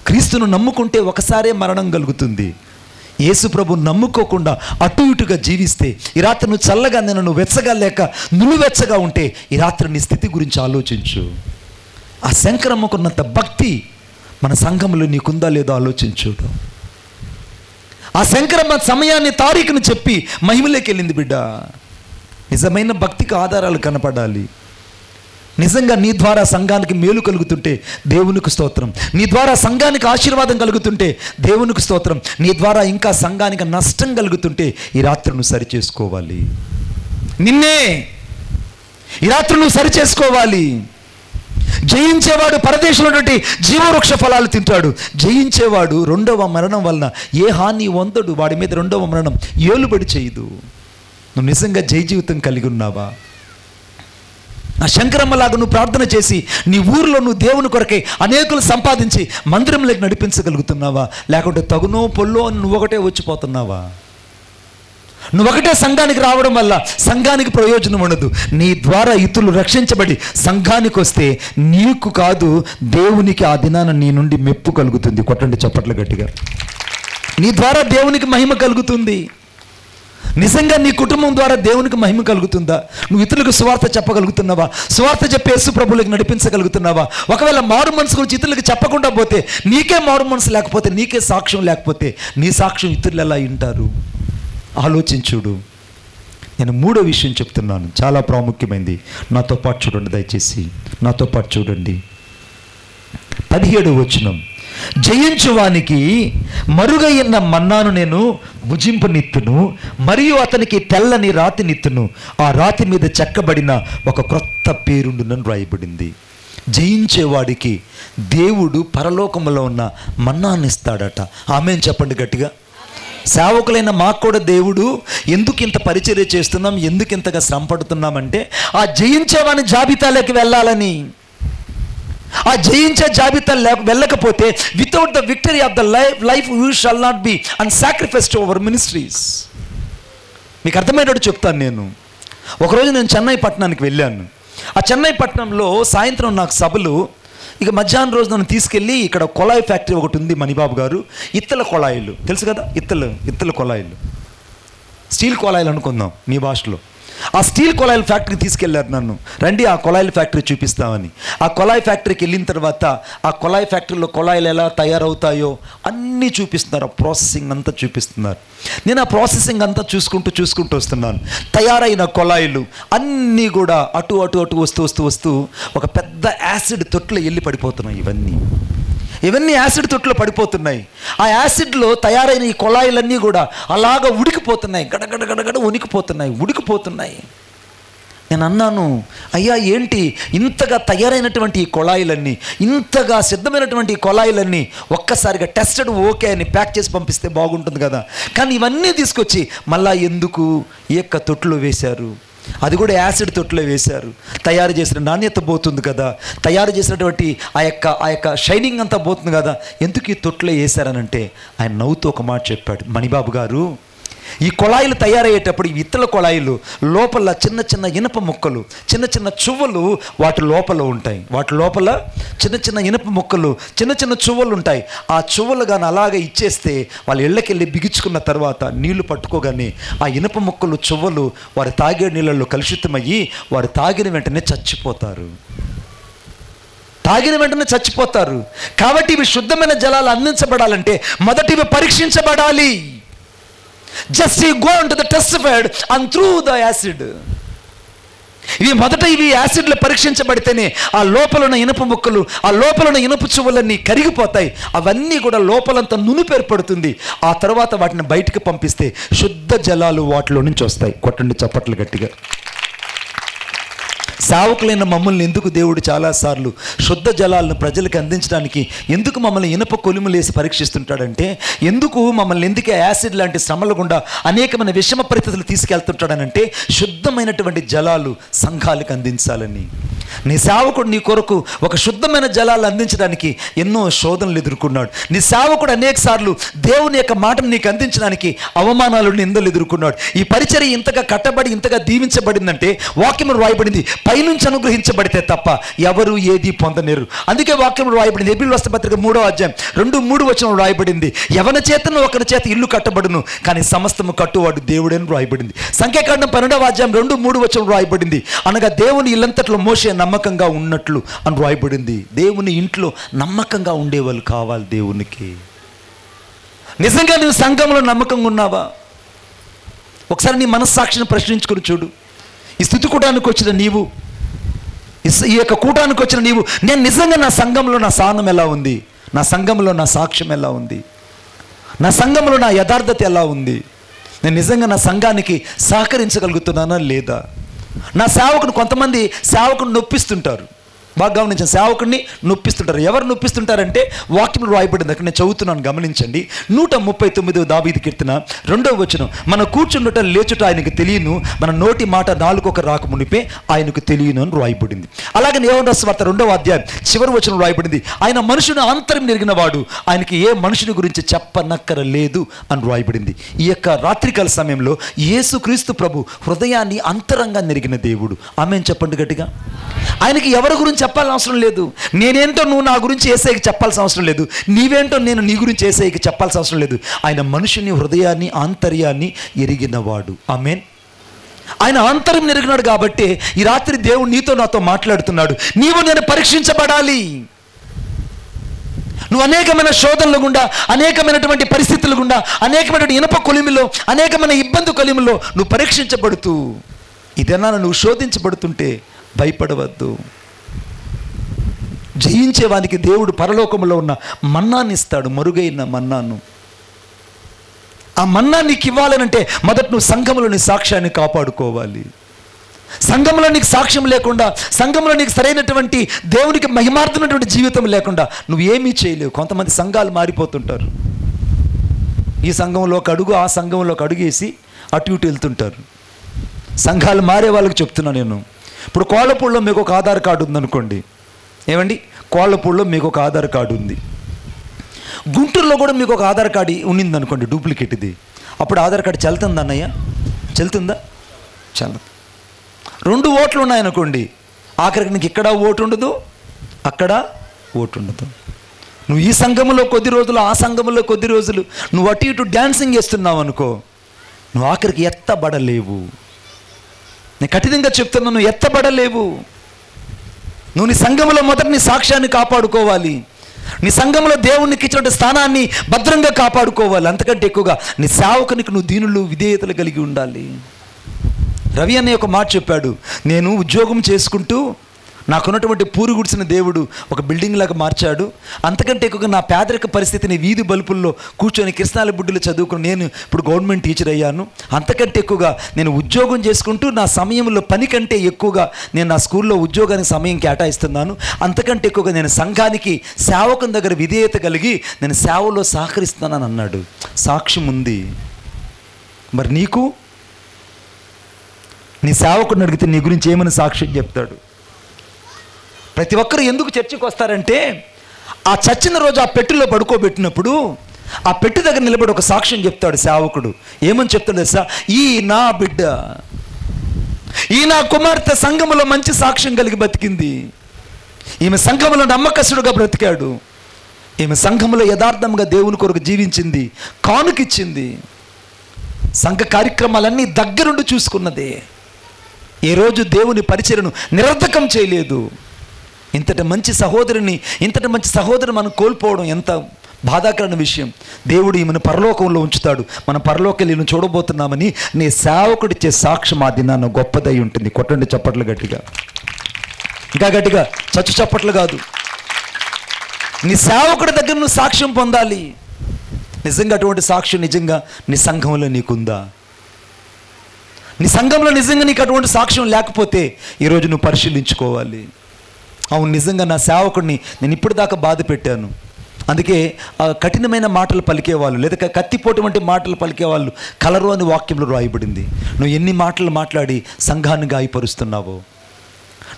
క్రీస్తును నమ్ముకుంటే ఒకసారే మరణం కలుగుతుంది. యేసు ప్రభు నమ్ముకోకుండా అటు ఇటుగా జీవిస్తే, ఈ రాత్రి నువ్వు చల్లగా నువ్వు వెచ్చగా లేక నువ్వెచ్చగా ఉంటే, ఈ రాత్రి నీ స్థితి గురించి ఆలోచించు. ఆ శంకరమ్మకున్నంత భక్తి మన సంఘంలో నీకుందా లేదో ఆలోచించుడు. ఆ సంక్రమణ సమయాన్ని తారీఖును చెప్పి మహిమలోకి వెళ్ళింది బిడ్డ. నిజమైన భక్తికి ఆధారాలు కనపడాలి. నిజంగా నీ ద్వారా సంఘానికి మేలు కలుగుతుంటే దేవునికి స్తోత్రం. నీ ద్వారా సంఘానికి ఆశీర్వాదం కలుగుతుంటే దేవునికి స్తోత్రం. నీ ద్వారా ఇంకా సంఘానికి నష్టం కలుగుతుంటే ఈ రాత్రి నువ్వు సరి చేసుకోవాలి. నిన్నే ఈ రాత్రి నువ్వు సరి చేసుకోవాలి. జయించేవాడు పరదేశంలో నుండి జీవవృక్ష ఫలాలు తింటాడు. జయించేవాడు రెండవ మరణం వలన ఏ హాని పొందడు. వాడి మీద రెండవ మరణం ఏలుబడి చేయదు. నువ్వు నిజంగా జయ జీవితం కలిగి ఉన్నావా? ఆ శంకరమ్మలాగా నువ్వు ప్రార్థన చేసి నీ ఊరిలో నువ్వు దేవుని కొరకై అనేకులు సంపాదించి మందిరంలోకి నడిపించగలుగుతున్నావా? లేకుంటే తగునో పొల్లో అని నువ్వు ఒకటే వచ్చిపోతున్నావా? నువ్వు ఒకటే సంఘానికి రావడం వల్ల సంఘానికి ప్రయోజనం ఉండదు. నీ ద్వారా ఇతరులు రక్షించబడి సంఘానికి వస్తే నీకు కాదు, దేవునికి ఆ దినాన నీ నుండి మెప్పు కలుగుతుంది. కొట్టండి చప్పట్లు గట్టిగా. నీ ద్వారా దేవునికి మహిమ కలుగుతుంది. నిజంగా నీ కుటుంబం ద్వారా దేవునికి మహిమ కలుగుతుందా? నువ్వు ఇతరులకు సువార్త చెప్పగలుగుతున్నావా? సువార్త చెప్పి యేసు ప్రభువులకు నడిపించగలుగుతున్నావా? ఒకవేళ మారు మనసు గురించి ఇతరులకు చెప్పకుండా పోతే, నీకే మారు మనసు లేకపోతే, నీకే సాక్ష్యం లేకపోతే నీ సాక్ష్యం ఇతరులు ఎలా వింటారు? ఆలోచించుడు. నేను మూడో విషయం చెప్తున్నాను, చాలా ప్రాముఖ్యమైనది. నాతో పాటు చూడండి, దయచేసి నాతో పాటు చూడండి. 17వ వచనం, జయించువానికి మరుగైన మన్నాను నేను భుజింపనిత్తును, మరియు అతనికి తెల్లని రాతినిత్తును, ఆ రాతి మీద చెక్కబడిన ఒక క్రొత్త పేరుండునని రాయబడింది. జయించేవాడికి దేవుడు పరలోకములో ఉన్న మన్నాన్ని ఇస్తాడట. ఆమేన్ చెప్పండి గట్టిగా. సేవకులైన మాకు కూడా దేవుడు ఎందుకు ఇంత పరిచర్య చేస్తున్నాం, ఎందుకు ఇంతగా శ్రమ పడుతున్నామంటే ఆ జయించేవాని జాబితాలోకి వెళ్ళాలని. ఆ జయించే జాబితా వెళ్ళకపోతే without the victory of the life you shall not be and sacrifice to our ministries. మీకు అర్థమయ్యేటట్టు చెప్తాను. నేను ఒకరోజు నేను చెన్నై పట్టణానికి వెళ్ళాను. ఆ చెన్నై పట్టణంలో సాయంత్రం నాకు సభలు. ఇక మధ్యాహ్నం రోజు నన్ను తీసుకెళ్ళి ఇక్కడ కొళాయి ఫ్యాక్టరీ ఒకటి ఉంది మణిబాబు గారు. ఇత్తల కొళాయిలు తెలుసు కదా, ఇత్తల కొళాయిలు, స్టీల్ కొళాయిలు అనుకుందాం మీ భాషలో. ఆ స్టీల్ కొళాయిల ఫ్యాక్టరీకి తీసుకెళ్లారు నన్ను. రండి ఆ కొళాయిల ఫ్యాక్టరీ చూపిస్తామని. ఆ కొళాయి ఫ్యాక్టరీకి వెళ్ళిన తర్వాత ఆ కొళాయి ఫ్యాక్టరీలో కొళాయిలు ఎలా తయారవుతాయో అన్నీ చూపిస్తున్నారు. ఆ ప్రాసెసింగ్ అంతా చూపిస్తున్నారు. నేను ఆ ప్రాసెసింగ్ అంతా చూసుకుంటూ వస్తున్నాను. తయారైన కొళాయిలు అన్నీ కూడా అటు వస్తూ ఒక పెద్ద యాసిడ్ తొట్టులో వెళ్ళి పడిపోతున్నాయి. ఇవన్నీ యాసిడ్ తొట్టులో పడిపోతున్నాయి. ఆ యాసిడ్లో తయారైన ఈ కొళాయిలన్నీ కూడా అలాగా ఉడికిపోతున్నాయి. గడగడ ఉడికిపోతున్నాయి. నేను అన్నాను, అయ్యా ఏంటి ఇంతగా తయారైనటువంటి ఈ కొళాయిలన్నీ, ఇంతగా సిద్ధమైనటువంటి ఈ కొళాయిలన్నీ ఒక్కసారిగా టెస్టెడ్ ఓకే అని ప్యాక్ చేసి పంపిస్తే బాగుంటుంది కదా, కానీ ఇవన్నీ తీసుకొచ్చి మళ్ళా ఎందుకు ఈ యొక్క తొట్టులో వేశారు? అది కూడా యాసిడ్ తొట్టులో వేశారు. తయారు చేసిన నాణ్యత పోతుంది కదా, తయారు చేసినటువంటి ఆ యొక్క షైనింగ్ అంతా పోతుంది కదా, ఎందుకు ఈ తొట్టులో వేశారనంటే ఆయన నవ్వుతూ ఒక మాట చెప్పాడు, మణిబాబు గారు ఈ కొళాయిలు తయారయ్యేటప్పుడు ఈ ఇత్తల కొళాయిలు లోపల చిన్న ఇనప ముక్కలు, చిన్న చువ్వలు వాటి లోపల ఉంటాయి. వాటి లోపల చిన్న ఇనప ముక్కలు, చిన్న చువ్వలు ఉంటాయి. ఆ చువ్వలు కానీ అలాగే ఇచ్చేస్తే వాళ్ళు ఇళ్ళకెళ్ళి బిగించుకున్న తర్వాత నీళ్లు పట్టుకోగానే ఆ ఇనప ముక్కలు చువ్వలు వారు తాగే నీళ్ళల్లో కలుషితమయ్యి వారు తాగిన వెంటనే చచ్చిపోతారు. కాబట్టి ఇవి శుద్ధమైన జలాలు అందించబడాలంటే మొదట ఇవి పరీక్షించబడాలి. Just you go into the testified and through the acid. ఇవి యాసిడ్లో పరీక్షించబడితేనే ఆ లోపల ఉన్న ఇనుప ముక్కలు, ఆ లోపల ఉన్న ఇనుప చువ్వలన్నీ కరిగిపోతాయి. అవన్నీ కూడా లోపలంతా నునుపు ఏర్పడుతుంది. ఆ తర్వాత వాటిని బయటికి పంపిస్తే శుద్ధ జలాలు వాటిలో నుంచి వస్తాయి. కొట్టండి చప్పట్లు గట్టిగా. సేవకులైన మమ్మల్ని ఎందుకు దేవుడు చాలాసార్లు శుద్ధ జలాలను ప్రజలకు అందించడానికి ఎందుకు మమ్మల్ని ఇనప కొలిములేసి పరీక్షిస్తుంటాడంటే, ఎందుకు మమ్మల్ని ఎందుకే యాసిడ్ లాంటి శ్రమల గుండా అనేకమైన విషమ పరిస్థితులు తీసుకెళ్తుంటాడనంటే శుద్ధమైనటువంటి జలాలు సంఘాలకు అందించాలని. నీ సేవకుడు నీ కొరకు ఒక శుద్ధమైన జలాలు అందించడానికి ఎన్నో శోధనలు ఎదుర్కొన్నాడు. నీ సేవకుడు అనేక సార్లు దేవుని యొక్క మాటను నీకు అందించడానికి అవమానాలు, నిందలు ఎదుర్కొన్నాడు. ఈ పరిచర్య ఇంతగా కట్టబడి ఇంతగా దీవించబడిందంటే వాక్యం రాయబడింది, పైనుంచి అనుగ్రహించబడితే తప్ప ఎవరు ఏది పొందలేరు. అందుకే వాక్యం రాయబడింది. హెబ్రీయుల రాసిన పత్రిక 3వ అధ్యాయం 2:3 రాయబడింది, ఎవరి చేతను ఒకరి చేత ఇల్లు కట్టబడును కానీ సమస్తము కట్టువాడు దేవుడని రాయబడింది. సంఖ్యాకాండం 12వ అధ్యాయం 2:3 రాయబడింది, అనగా దేవుని ఇల్లంతట్లో మోషే నమ్మకంగా ఉన్నట్లు అని రాయబడింది. దేవుని ఇంట్లో నమ్మకంగా ఉండేవాళ్ళు కావాలి దేవునికి. నిజంగా నువ్వు సంఘంలో నమ్మకంగా ఉన్నావా? ఒకసారి నీ మనస్సాక్షిని ప్రశ్నించుకొని చూడు. ఈ స్థుతి కూటానికి వచ్చిన నీవు, ఈ యొక్క కూటానికి వచ్చిన నీవు, నేను నిజంగా నా సంఘంలో నా స్థానం ఎలా ఉంది, నా సంఘంలో నా సాక్ష్యం ఎలా ఉంది, నా సంఘంలో నా యథార్థత ఎలా ఉంది, నేను నిజంగా నా సంఘానికి సహకరించగలుగుతున్నానా లేదా? నా సేవకుని, కొంతమంది సేవకుని నొప్పిస్తుంటారు. బాగా గమనించండి, సేవకుడిని నొప్పిస్తుంటారు. ఎవరు నొప్పిస్తుంటారంటే వాక్యం రాయబడింది, అక్కడ నేను చదువుతున్నాను, గమనించండి. 139 దావీదు కీర్తన 2వ వచనం, మన కూర్చుండుట లేచుట ఆయనకు తెలియను, మన నోటి మాట నాలుగొక రాక మునిపే ఆయనకు తెలియను అని రాయబడింది. అలాగే యోహాను సువార్త 2వ అధ్యాయం చివరి వచనం రాయబడింది, ఆయన మనుషుని అంతరం నెరిగిన వాడు, ఆయనకి ఏ మనుషుని గురించి చెప్పనక్కరలేదు అని రాయబడింది. ఈ యొక్క రాత్రికాల సమయంలో యేసుక్రీస్తు ప్రభు హృదయాన్ని అంతరంగా నెరిగిన దేవుడు. ఆమేన్ చెప్పండి గట్టిగా. ఆయనకి ఎవరి గురించి చెప్పాల్సిన అవసరం లేదు. నేనేంటో నువ్వు నా గురించి యేసయ్యకి చెప్పాల్సిన అవసరం లేదు. నీవేంటో నేను నీ గురించి యేసయ్యకి చెప్పాల్సిన అవసరం లేదు. ఆయన మనుషుని హృదయాన్ని ఆంతర్యాన్ని ఎరిగినవాడు. ఆమేన్. ఆయన ఆంతర్యం ఎరిగినాడు కాబట్టి ఈ రాత్రి దేవుడు నీతో నాతో మాట్లాడుతున్నాడు. నీవు నేను పరీక్షించబడాలి. నువ్వు అనేకమైన శోధనల గుండా, అనేకమైనటువంటి పరిస్థితుల గుండా, అనేకమైనటువంటి ఇనప కొలిమిలో, అనేకమైన ఇబ్బంది కొలిమిలో నువ్వు పరీక్షించబడుతూ ఇదేనా నువ్వు శోధించబడుతుంటే భయపడవద్దు. జయించేవానికి దేవుడు పరలోకంలో ఉన్న మన్నాన్ని ఇస్తాడు, మరుగైన మన్నాను. ఆ మన్నా నీకు ఇవ్వాలనంటే మొదట నువ్వు సంఘంలో నీ సాక్ష్యాన్ని కాపాడుకోవాలి. సంఘంలో నీకు సాక్ష్యం లేకుండా, సంఘంలో నీకు సరైనటువంటి దేవునికి మహిమార్థమైనటువంటి జీవితం లేకుండా నువ్వు ఏమీ చేయలేవు. కొంతమంది సంఘాలు మారిపోతుంటారు. ఈ సంఘంలో ఒక అడుగు, ఆ సంఘంలో ఒక అడుగు వేసి అటు ఇటు వెళ్తుంటారు. సంఘాలు మారే వాళ్ళకి చెప్తున్నా నేను. ఇప్పుడు కోళ్ళపూడిలో మీకు ఒక ఆధార్ కార్డు ఉందనుకోండి. ఏమండి, కోళ్ళపూడిలో మీకు ఒక ఆధార్ కార్డు ఉంది. గుంటూరులో కూడా మీకు ఒక ఆధార్ కార్డు ఉండింది అనుకోండి, డూప్లికేట్ ఇది. అప్పుడు ఆధార్ కార్డు చెల్తుందా అన్నయ్య? చెల్తుందా? చల్లదు. 2 ఓట్లు ఉన్నాయనుకోండి, ఆఖరికి నీకు ఇక్కడ ఓటు ఉండదు, అక్కడ ఓటు ఉండదు. నువ్వు ఈ సంఘంలో కొద్ది రోజులు, ఆ సంఘంలో కొద్ది రోజులు నువ్వు అటు ఇటు డ్యాన్సింగ్ చేస్తున్నావు అనుకో, నువ్వు ఆఖరికి ఎత్తబడలేవు. నేను కఠినంగా చెప్తున్నా, నువ్వు ఎత్తబడలేవు. నువ్వు నీ సంఘంలో మొదట నీ సాక్ష్యాన్ని కాపాడుకోవాలి. నీ సంఘంలో దేవునికి ఇచ్చినటువంటి స్థానాన్ని భద్రంగా కాపాడుకోవాలి. అంతకంటే ఎక్కువగా నీ సేవకునికి నువ్వు దీనులు, విధేయతలు కలిగి ఉండాలి. రవి అనే ఒక మాట చెప్పాడు, నేను ఉద్యోగం చేసుకుంటూ నాకున్నటువంటి పూరు గుడిసిన దేవుడు ఒక బిల్డింగ్ లాగా మార్చాడు. అంతకంటే ఎక్కువగా నా పేదరిక పరిస్థితిని వీధి బల్పుల్లో కూర్చొని కృష్ణాల బుడ్డులు చదువుకుని నేను ఇప్పుడు గవర్నమెంట్ టీచర్ అయ్యాను. అంతకంటే ఎక్కువగా నేను ఉద్యోగం చేసుకుంటూ నా సమయంలో పని కంటే ఎక్కువగా నేను నా స్కూల్లో ఉద్యోగానికి సమయం కేటాయిస్తున్నాను. అంతకంటే ఎక్కువగా నేను సంఘానికి సేవకుని దగ్గర విధేయత కలిగి నేను సేవలో సహకరిస్తున్నానని అన్నాడు. సాక్ష్యం ఉంది. మరి నీకు నీ సేవకుడిని అడిగితే నీ గురించి ఏమని సాక్ష్యం చెప్తాడు? ప్రతి ఒక్కరు ఎందుకు చర్చకు వస్తారంటే, ఆ చచ్చిన రోజు ఆ పెట్టెలో పడుకోబెట్టినప్పుడు ఆ పెట్టె దగ్గర నిలబడి ఒక సాక్ష్యం చెప్తాడు సేవకుడు. ఏమని చెప్తాడు తెలుసా? ఈ నా బిడ్డ, ఈ నా కుమార్తె సంఘములో మంచి సాక్ష్యం కలిగి బతికింది, ఈమె సంఘములో నమ్మకస్తుడుగా బ్రతికాడు, ఈమె సంఘములో యథార్థంగా దేవుని కొరకు జీవించింది, కానుకిచ్చింది, సంఘ కార్యక్రమాలన్నీ దగ్గరుండి చూసుకున్నదే, ఏ రోజు దేవుని పరిచర్యను నిరర్ధకం చేయలేదు. ఇంతటి మంచి సహోదరుని మనం కోల్పోవడం ఎంత బాధాకరమైన విషయం. దేవుడు ఈమెను పరలోకంలో ఉంచుతాడు. మనం పరలోకలీలను చూడబోతున్నామని నీ సేవకుడిచ్చే సాక్ష్యం ఆ దినాన గొప్పదై ఉంటుంది. కొట్టండి చప్పట్లు గట్టిగా, ఇంకా గట్టిగా, చచ్చు చప్పట్లు కాదు. నీ సేవకుడి దగ్గర నువ్వు సాక్ష్యం పొందాలి. నిజంగా అటువంటి సాక్ష్యం నిజంగా నీ సంఘంలో నీకుందా? నీ సంఘంలో నిజంగా నీకు అటువంటి సాక్ష్యం లేకపోతే ఈరోజు నువ్వు పరిశీలించుకోవాలి. అవును, నిజంగా నా సేవకుడిని నేను ఇప్పటిదాకా బాధ పెట్టాను, అందుకే కఠినమైన మాటలు పలికేవాళ్ళు లేదా కత్తిపోటు వంటి మాటలు పలికేవాళ్ళు కలరు అని వాక్యంలో రాయబడింది. నువ్వు ఎన్ని మాటలు మాట్లాడి సంఘాన్ని గాయపరుస్తున్నావో.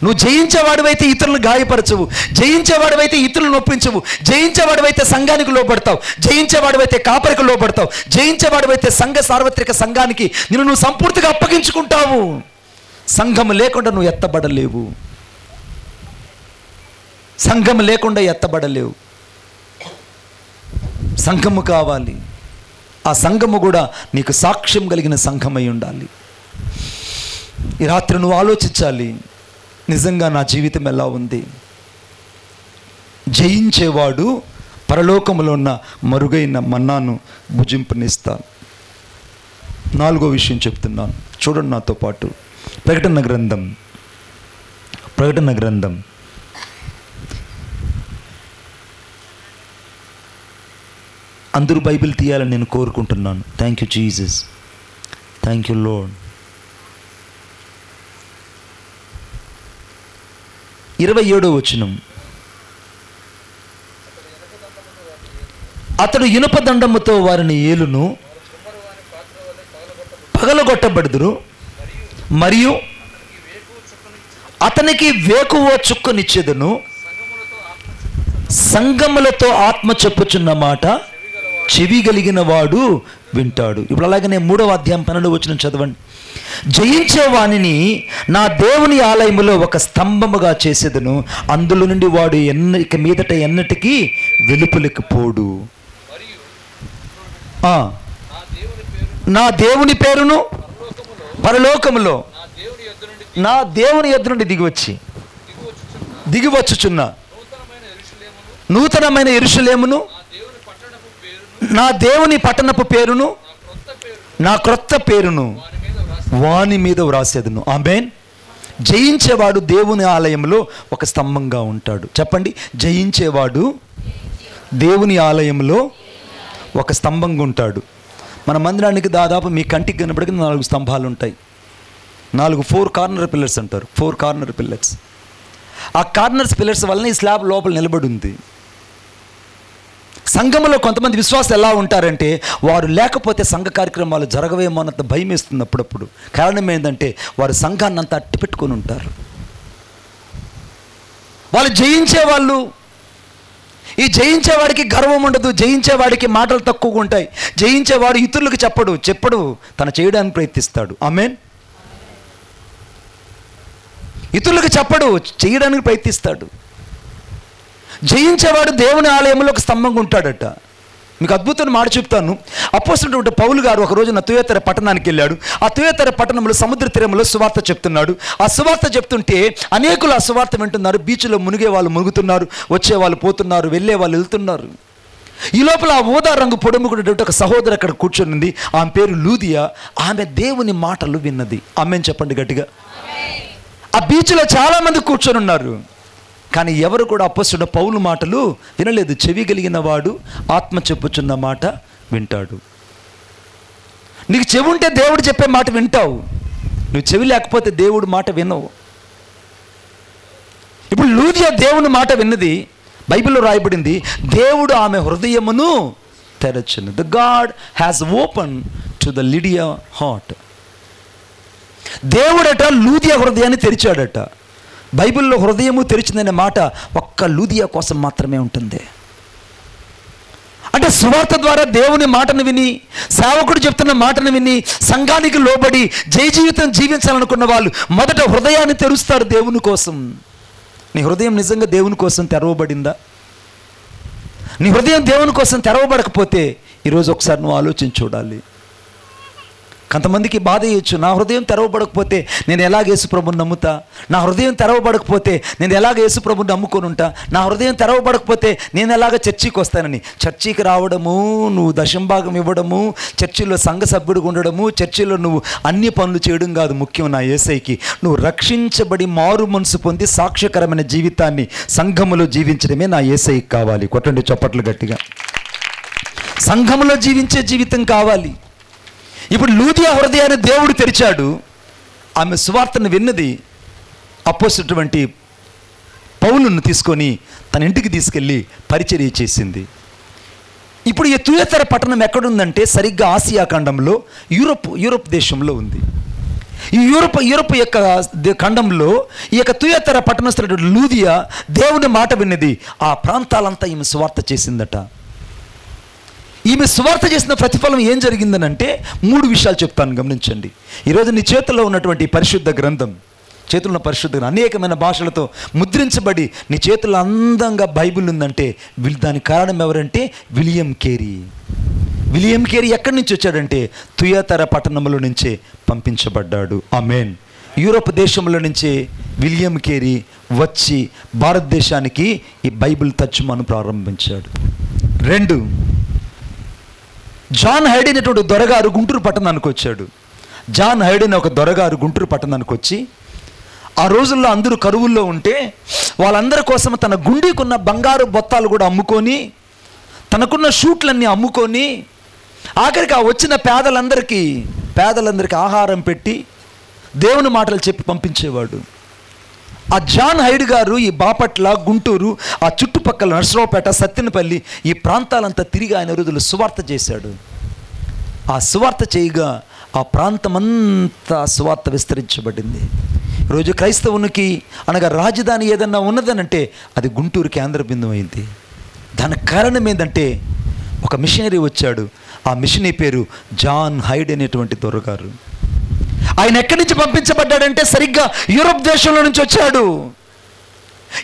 నువ్వు జయించేవాడివైతే ఇతరులను గాయపరచవు, జయించేవాడివైతే ఇతరులను నొప్పించవు, జయించేవాడివైతే సంఘానికి లోపడతావు, జయించేవాడివైతే కాపరికి లోపడతావు, జయించేవాడివైతే సంఘ సార్వత్రిక సంఘానికి నువ్వు సంపూర్తిగా అప్పగించుకుంటావు. సంఘం లేకుండా నువ్వు ఎత్తబడలేవు. సంఘం లేకుండా ఎత్తబడలేవు. సంఘము కావాలి. ఆ సంఘము కూడా నీకు సాక్ష్యం కలిగిన సంఘమై ఉండాలి. ఈ రాత్రి నువ్వు ఆలోచించాలి. నిజంగా నా జీవితం ఎలా ఉంది? జయించేవాడు పరలోకములో ఉన్న మరుగైన మన్నాను భుజింపనిస్తాను. 4వ విషయం చెప్తున్నాను, చూడండి నాతో పాటు. ప్రకటన గ్రంథం అందరూ బైబిల్ తీయాలని నేను కోరుకుంటున్నాను. Thank you Jesus, thank you lord. 27వ వచనం. అతడు ఇనుప దండముతో వారిని ఏలును, పగలగొట్టబడుదురు, మరియు అతనికి వేకువ చుక్కనిచ్చేదను, సంగములతో ఆత్మ చెప్పుచున్న మాట చెవి కలిగిన వాడు వింటాడు. ఇప్పుడు అలాగనే 3వ అధ్యాయం 12వ వచనం చదవండి. జయించే వానిని నా దేవుని ఆలయములో ఒక స్తంభముగా చేసేదను, అందులో నుండి వాడు ఇక మీదట ఎన్నటికీ వెలుపలికి పోడు. నా దేవుని పేరును పరలోకములో నా దేవుని యొద్ద నుండి దిగివచ్చుచున్న నూతనమైన యెరూషలేమును, నా దేవుని పట్టణపు పేరును, నా క్రొత్త పేరును వాని మీద వ్రాసేదను. ఆమేన్. జయించేవాడు దేవుని ఆలయంలో ఒక స్తంభంగా ఉంటాడు. చెప్పండి, జయించేవాడు దేవుని ఆలయంలో ఒక స్తంభంగా ఉంటాడు. మన మందిరానికి దాదాపు మీ కంటికి కనబడిన 4 స్తంభాలు ఉంటాయి. 4 కార్నర్ పిల్లర్స్ అంటారు. 4 కార్నర్ పిల్లర్స్. ఆ కార్నర్స్ పిల్లర్స్ వలన ఈ స్లాబ్ లోపల నిలబడి ఉంది. సంఘంలో కొంతమంది విశ్వాసాలు ఎలా ఉంటారంటే, వారు లేకపోతే సంఘ కార్యక్రమాలు జరగవేమో అన్నంత భయం వేస్తుంది అప్పుడప్పుడు. కారణం ఏంటంటే వారు సంఘాన్ని అంతా అట్టి పెట్టుకొని ఉంటారు. వాళ్ళు జయించేవాళ్ళు. ఈ జయించేవాడికి గర్వం ఉండదు, జయించేవాడికి మాటలు తక్కువగా ఉంటాయి. జయించేవాడు ఇతరులకు చెప్పడు, తను చేయడానికి ప్రయత్నిస్తాడు. ఆమేన్. ఇతరులకు చెప్పడు, చేయడానికి ప్రయత్నిస్తాడు. జయించేవాడు దేవుని ఆలయంలో ఒక స్తంభంగా ఉంటాడట. మీకు అద్భుతమైన మాట చెప్తాను. అపోస్తలుడైన పౌలు గారు ఒక రోజున తుయతైర పట్టణానికి వెళ్ళాడు. ఆ తుయతైర పట్టణంలో సముద్ర తీరంలో సువార్త చెప్తున్నాడు. ఆ సువార్త చెప్తుంటే అనేకులు ఆ సువార్త వింటున్నారు. బీచ్లో మునిగే వాళ్ళు మునుగుతున్నారు, వచ్చే వాళ్ళు పోతున్నారు, వెళ్ళే వాళ్ళు వెళ్తున్నారు. ఈ లోపల ఆ ఊదా రంగు పొడుముకునేటువంటి ఒక సహోదరు అక్కడ కూర్చొని ఉంది. ఆమె పేరు లూదియా. ఆమె దేవుని మాటలు విన్నది. ఆమెను చెప్పండి గట్టిగా. ఆ బీచ్లో చాలామంది కూర్చొని ఉన్నారు, కానీ ఎవరు కూడా అపోస్తలుడైన పౌలు మాటలు వినలేదు. చెవి కలిగిన వాడు ఆత్మ చెప్పుచున్న మాట వింటాడు. నీకు చెవి ఉంటే దేవుడు చెప్పే మాట వింటావు, నువ్వు చెవి లేకపోతే దేవుడు మాట వినవు. ఇప్పుడు లూదియా దేవుని మాట విన్నది. బైబిల్లో రాయబడింది, దేవుడు ఆమె హృదయమును తెరచును. The God has open to the Lydia heart. దేవుడట లూదియా హృదయాన్ని తెరిచాడట. బైబిల్లో హృదయము తెరిచిందనే మాట ఒక్క లూదియా కోసం మాత్రమే ఉంటుంది. అంటే సువార్త ద్వారా దేవుని మాటను విని, సేవకుడు చెప్తున్న మాటను విని, సంఘానికి లోబడి జయ జీవితం జీవించాలనుకున్న వాళ్ళు మొదట హృదయాన్ని తెరుస్తారు దేవుని కోసం. నీ హృదయం నిజంగా దేవుని కోసం తెరవబడిందా? నీ హృదయం దేవుని కోసం తెరవబడకపోతే ఈరోజు ఒకసారి నువ్వు ఆలోచించి చూడాలి. కొంతమందికి బాధ చేయొచ్చు, నా హృదయం తెరవబడకపోతే నేను ఎలాగ యేసుప్రభుని నమ్ముతా, నా హృదయం తెరవబడకపోతే నేను ఎలాగ యేసుప్రభుని నమ్ముకొని ఉంటా, నా హృదయం తెరవబడకపోతే నేను ఎలాగ చర్చికి వస్తానని. చర్చికి రావడము, నువ్వు దశంభాగం ఇవ్వడము, చర్చిలో సంఘ సభ్యుడిగా ఉండడము, చర్చిలో నువ్వు అన్ని పనులు చేయడం కాదు ముఖ్యం. నా యేసయ్యకి నువ్వు రక్షించబడి మారు మనసు పొంది సాక్ష్యకరమైన జీవితాన్ని సంఘములో జీవించడమే నా యేసయ్యకి కావాలి. కొట్టండి చప్పట్లు గట్టిగా. సంఘములో జీవించే జీవితం కావాలి. ఇప్పుడు లూదియా హృదయాన్ని దేవుడు తెరిచాడు. ఆమె సువార్తను విన్నది. అపోస్తలుడైనటువంటి పౌలును తీసుకొని తన ఇంటికి తీసుకెళ్ళి పరిచర్య చేసింది. ఇప్పుడు ఈ తుయతైర పట్టణం ఎక్కడుందంటే సరిగ్గా ఆసియా ఖండంలో యూరోప్ దేశంలో ఉంది. ఈ యూరోప్ యొక్క ఖండంలో ఈ యొక్క తుయతైర పట్టణస్థుడు లూదియా దేవుని మాట విన్నది. ఆ ప్రాంతాలంతా ఈమె సువార్త చేసిందట. ఈమె సువార్త చేసిన ప్రతిఫలం ఏం జరిగిందనంటే 3 విషయాలు చెప్తాను, గమనించండి. ఈరోజు నీ చేతుల్లో ఉన్నటువంటి పరిశుద్ధ గ్రంథం, చేతుల్లో పరిశుద్ధ అనేకమైన భాషలతో ముద్రించబడి నీ చేతుల్లో అందంగా బైబిల్ ఉందంటే దానికి కారణం ఎవరంటే విలియం కేరీ. విలియం కేరీ ఎక్కడి నుంచి వచ్చాడంటే తుయతైర పట్టణంలో నుంచే పంపించబడ్డాడు. ఆమేన్. యూరోప్ దేశంలో నుంచే విలియం కేరీ వచ్చి భారతదేశానికి ఈ బైబిల్ తర్జుమాను ప్రారంభించాడు. 2, జాన్ హైడ్ అనేటువంటి దొరగారు గుంటూరు పట్టణానికి వచ్చాడు. జాన్ హైడ్ అనే ఒక దొరగారు గుంటూరు పట్టణానికి వచ్చి, ఆ రోజుల్లో అందరూ కరువుల్లో ఉంటే వాళ్ళందరి కోసం తన గుండీకున్న బంగారు బొత్తాలు కూడా అమ్ముకొని, తనకున్న షూట్లన్నీ అమ్ముకొని, ఆఖరికి ఆ వచ్చిన పేదలందరికీ ఆహారం పెట్టి దేవుని మాటలు చెప్పి పంపించేవాడు. ఆ జాన్ హైడ్ గారు ఈ బాపట్ల, గుంటూరు, ఆ చుట్టుపక్కల నర్సరావుపేట, సత్తెనపల్లి ఈ ప్రాంతాలంతా తిరిగి ఆయన రోజులు సువార్త చేశాడు. ఆ సువార్త చేయగా ఆ ప్రాంతమంతా సువార్త విస్తరించబడింది. ఈరోజు క్రైస్తవునికి అనగా రాజధాని ఏదన్నా ఉన్నదనంటే అది గుంటూరు కేంద్ర బిందువు అయింది. దానికి కారణం ఏంటంటే ఒక మిషనరీ వచ్చాడు. ఆ మిషనరీ పేరు జాన్ హైడ్ అనేటువంటి దొరగారు. ఆయన ఎక్కడి నుంచి పంపించబడ్డాడంటే సరిగ్గా యూరోప్ దేశంలో నుంచి వచ్చాడు.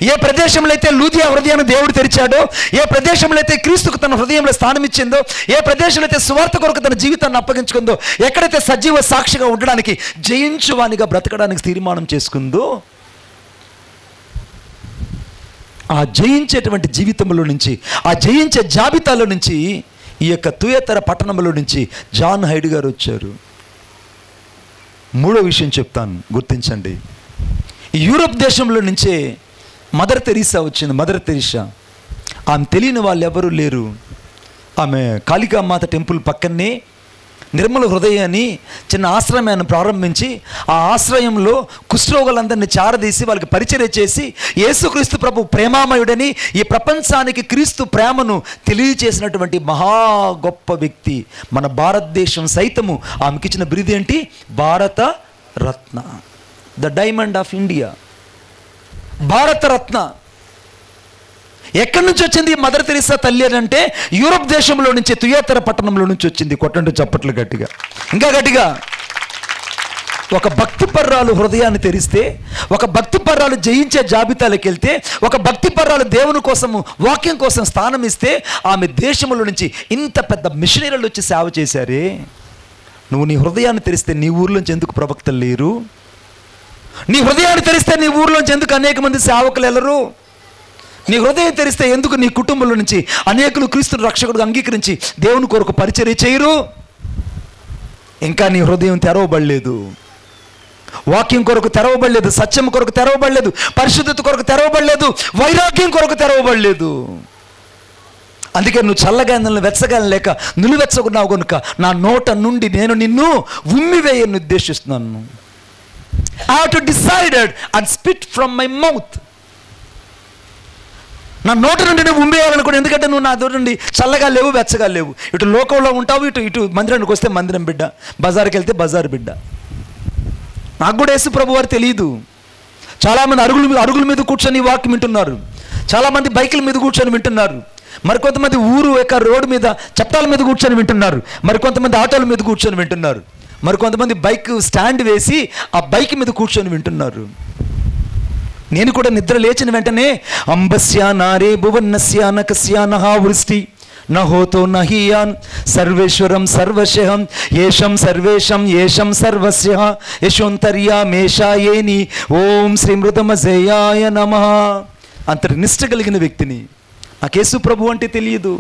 ఏ ప్రదేశంలో అయితే లూదియా హృదయాన్ని దేవుడు తెరిచాడో, ఏ ప్రదేశంలో అయితే క్రీస్తుకు తన హృదయంలో స్థానం ఇచ్చిందో, ఏ ప్రదేశంలో అయితే సువార్త కొరకు తన జీవితాన్ని అప్పగించుకుందో, ఎక్కడైతే సజీవ సాక్షిగా ఉండడానికి, జయించువానిగా బ్రతకడానికి తీర్మానం చేసుకుందో, ఆ జయించేటువంటి జీవితంలో నుంచి, ఆ జయించే జాబితాలో నుంచి ఈ యొక్క తుయతర పట్టణంలో నుంచి జాన్ హైడ్ గారు వచ్చారు. 3వ విషయం చెప్తాను, గుర్తించండి. యూరోప్ దేశంలో నుంచే మదర్ తెరీసా వచ్చింది. మదర్ తెరీసా, ఆమె తెలియని వాళ్ళు ఎవరూ లేరు. ఆమె కాళికామాత టెంపుల్ పక్కనే నిర్మల హృదయాన్ని చిన్న ఆశ్రయాన్ని ప్రారంభించి, ఆ ఆశ్రయంలో కుష్ఠరోగులందరినీ చారదీసి వాళ్ళకి పరిచర్య చేసి, యేసుక్రీస్తు ప్రభు ప్రేమామయుడని, ఈ ప్రపంచానికి క్రీస్తు ప్రేమను తెలియచేసినటువంటి మహా గొప్ప వ్యక్తి. మన భారతదేశం సైతము ఆమెకిచ్చిన బిరుదు ఏంటి? Bharat Ratna, the diamond of India, Bharat Ratna. ఎక్కడి నుంచి వచ్చింది మదర్ తెరీసా తల్లి అని అంటే యూరోప్ దేశంలో నుంచి, తుయతర పట్టణంలో నుంచి వచ్చింది. కొట్టండి చప్పట్లు గట్టిగా, ఇంకా గట్టిగా. ఒక భక్తిపర్రాలు హృదయాన్ని తెరిస్తే, ఒక భక్తిపర్రాలు జయించే జాబితాలకు వెళ్తే, ఒక భక్తిపర్రాలు దేవుని కోసము, వాక్యం కోసం స్థానం ఇస్తే, ఆమె దేశంలో నుంచి ఇంత పెద్ద మిషనరీలు వచ్చి సేవ చేశారే. నువ్వు నీ హృదయాన్ని తెరిస్తే నీ ఊర్లోంచి ఎందుకు ప్రవక్తలు లేరు? నీ హృదయాన్ని తెరిస్తే నీ ఊర్లోంచి ఎందుకు అనేక మంది సేవకులు వెళ్ళరు? నీ హృదయం తెరిస్తే ఎందుకు నీ కుటుంబంలో నుంచి అనేకులు క్రీస్తుని రక్షకుడిగా అంగీకరించి దేవుని కొరకు పరిచర్య చేయరు? ఇంకా నీ హృదయం తెరవబడలేదు, వాక్యం కొరకు తెరవబడలేదు, సత్యం కొరకు తెరవబడలేదు, పరిశుద్ధత కొరకు తెరవబడలేదు, వైరాగ్యం కొరకు తెరవబడలేదు. అందుకే నువ్వు చల్లగాయలను వెచ్చగాయలు లేక నిలువెచ్చకున్నావు కనుక నా నోట నుండి నేను నిన్ను ఉమ్మివేయని ఉద్దేశిస్తున్నాను. I have to decided and spit from my mouth. నా నోటి నుండి నువ్వు ఉమ్మేయాలనుకోండి. ఎందుకంటే నువ్వు నా దూరం నుండి చల్లగా లేవు, వెచ్చగా లేవు. ఇటు లోకంలో ఉంటావు, ఇటు మందిరానికి వస్తే మందిరం బిడ్డ, బజార్కి వెళ్తే బజారు బిడ్డ. నాకు కూడా యేసు ప్రభు వారు తెలియదు. చాలామంది అరుగుల మీద కూర్చొని వాక్యం వింటున్నారు, చాలామంది బైకుల మీద కూర్చొని వింటున్నారు, మరికొంతమంది ఊరు యొక్క రోడ్డు మీద చట్టాల మీద కూర్చొని వింటున్నారు, మరికొంతమంది ఆటోల మీద కూర్చొని వింటున్నారు, మరికొంతమంది బైక్ స్టాండ్ వేసి ఆ బైక్ మీద కూర్చొని వింటున్నారు. నేను కూడా నిద్ర లేచిన వెంటనే అంబస్యా నారే భువన్నస్యా నకస్యా నహా వృష్టి నహోతో నహియాన్ సర్వేశ్వరం సర్వశః ఏషం సర్వేషం ఏషం సర్వస్య యశోంతర్యామేషాయేని ఓం శ్రీ మృతమజయాయ నమః. అంతటి నిష్ట కలిగిన వ్యక్తిని. నాకు యేసు ప్రభు అంటే తెలియదు.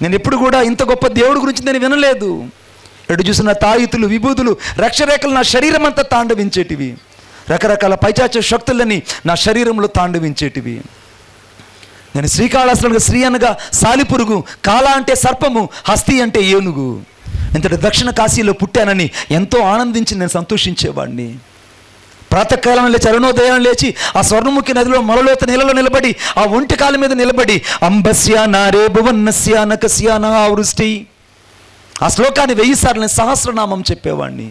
నేను ఎప్పుడు కూడా ఇంత గొప్ప దేవుడి గురించి నేను వినలేదు. ఎటు చూసిన తాయితులు, విభూతులు, రక్షరేఖలు నా శరీరం అంతా తాండవించేటివి. రకరకాల పైచాచ శక్తులని నా శరీరంలో తాండవించేటివి. నేను శ్రీకాళహస్తిలో శ్రీ అనగా సాలిపురుగు, కాళ అంటే సర్పము, హస్తి అంటే ఏనుగు. ఇంతటి దక్షిణ కాశీలో పుట్టానని ఎంతో ఆనందించి నేను సంతోషించేవాడిని. ప్రాతకాలం లేచి అరుణోదయం లేచి ఆ స్వర్ణముఖి నదిలో మొలలోత నీళ్ళలో నిలబడి ఆ ఒంటి కాల మీద నిలబడి అంబస్యా నారే భువన్నస్యా నకస్యా నహా వృష్టి, ఆ శ్లోకాన్ని 1000 సార్లు నేను సహస్రనామం చెప్పేవాడిని.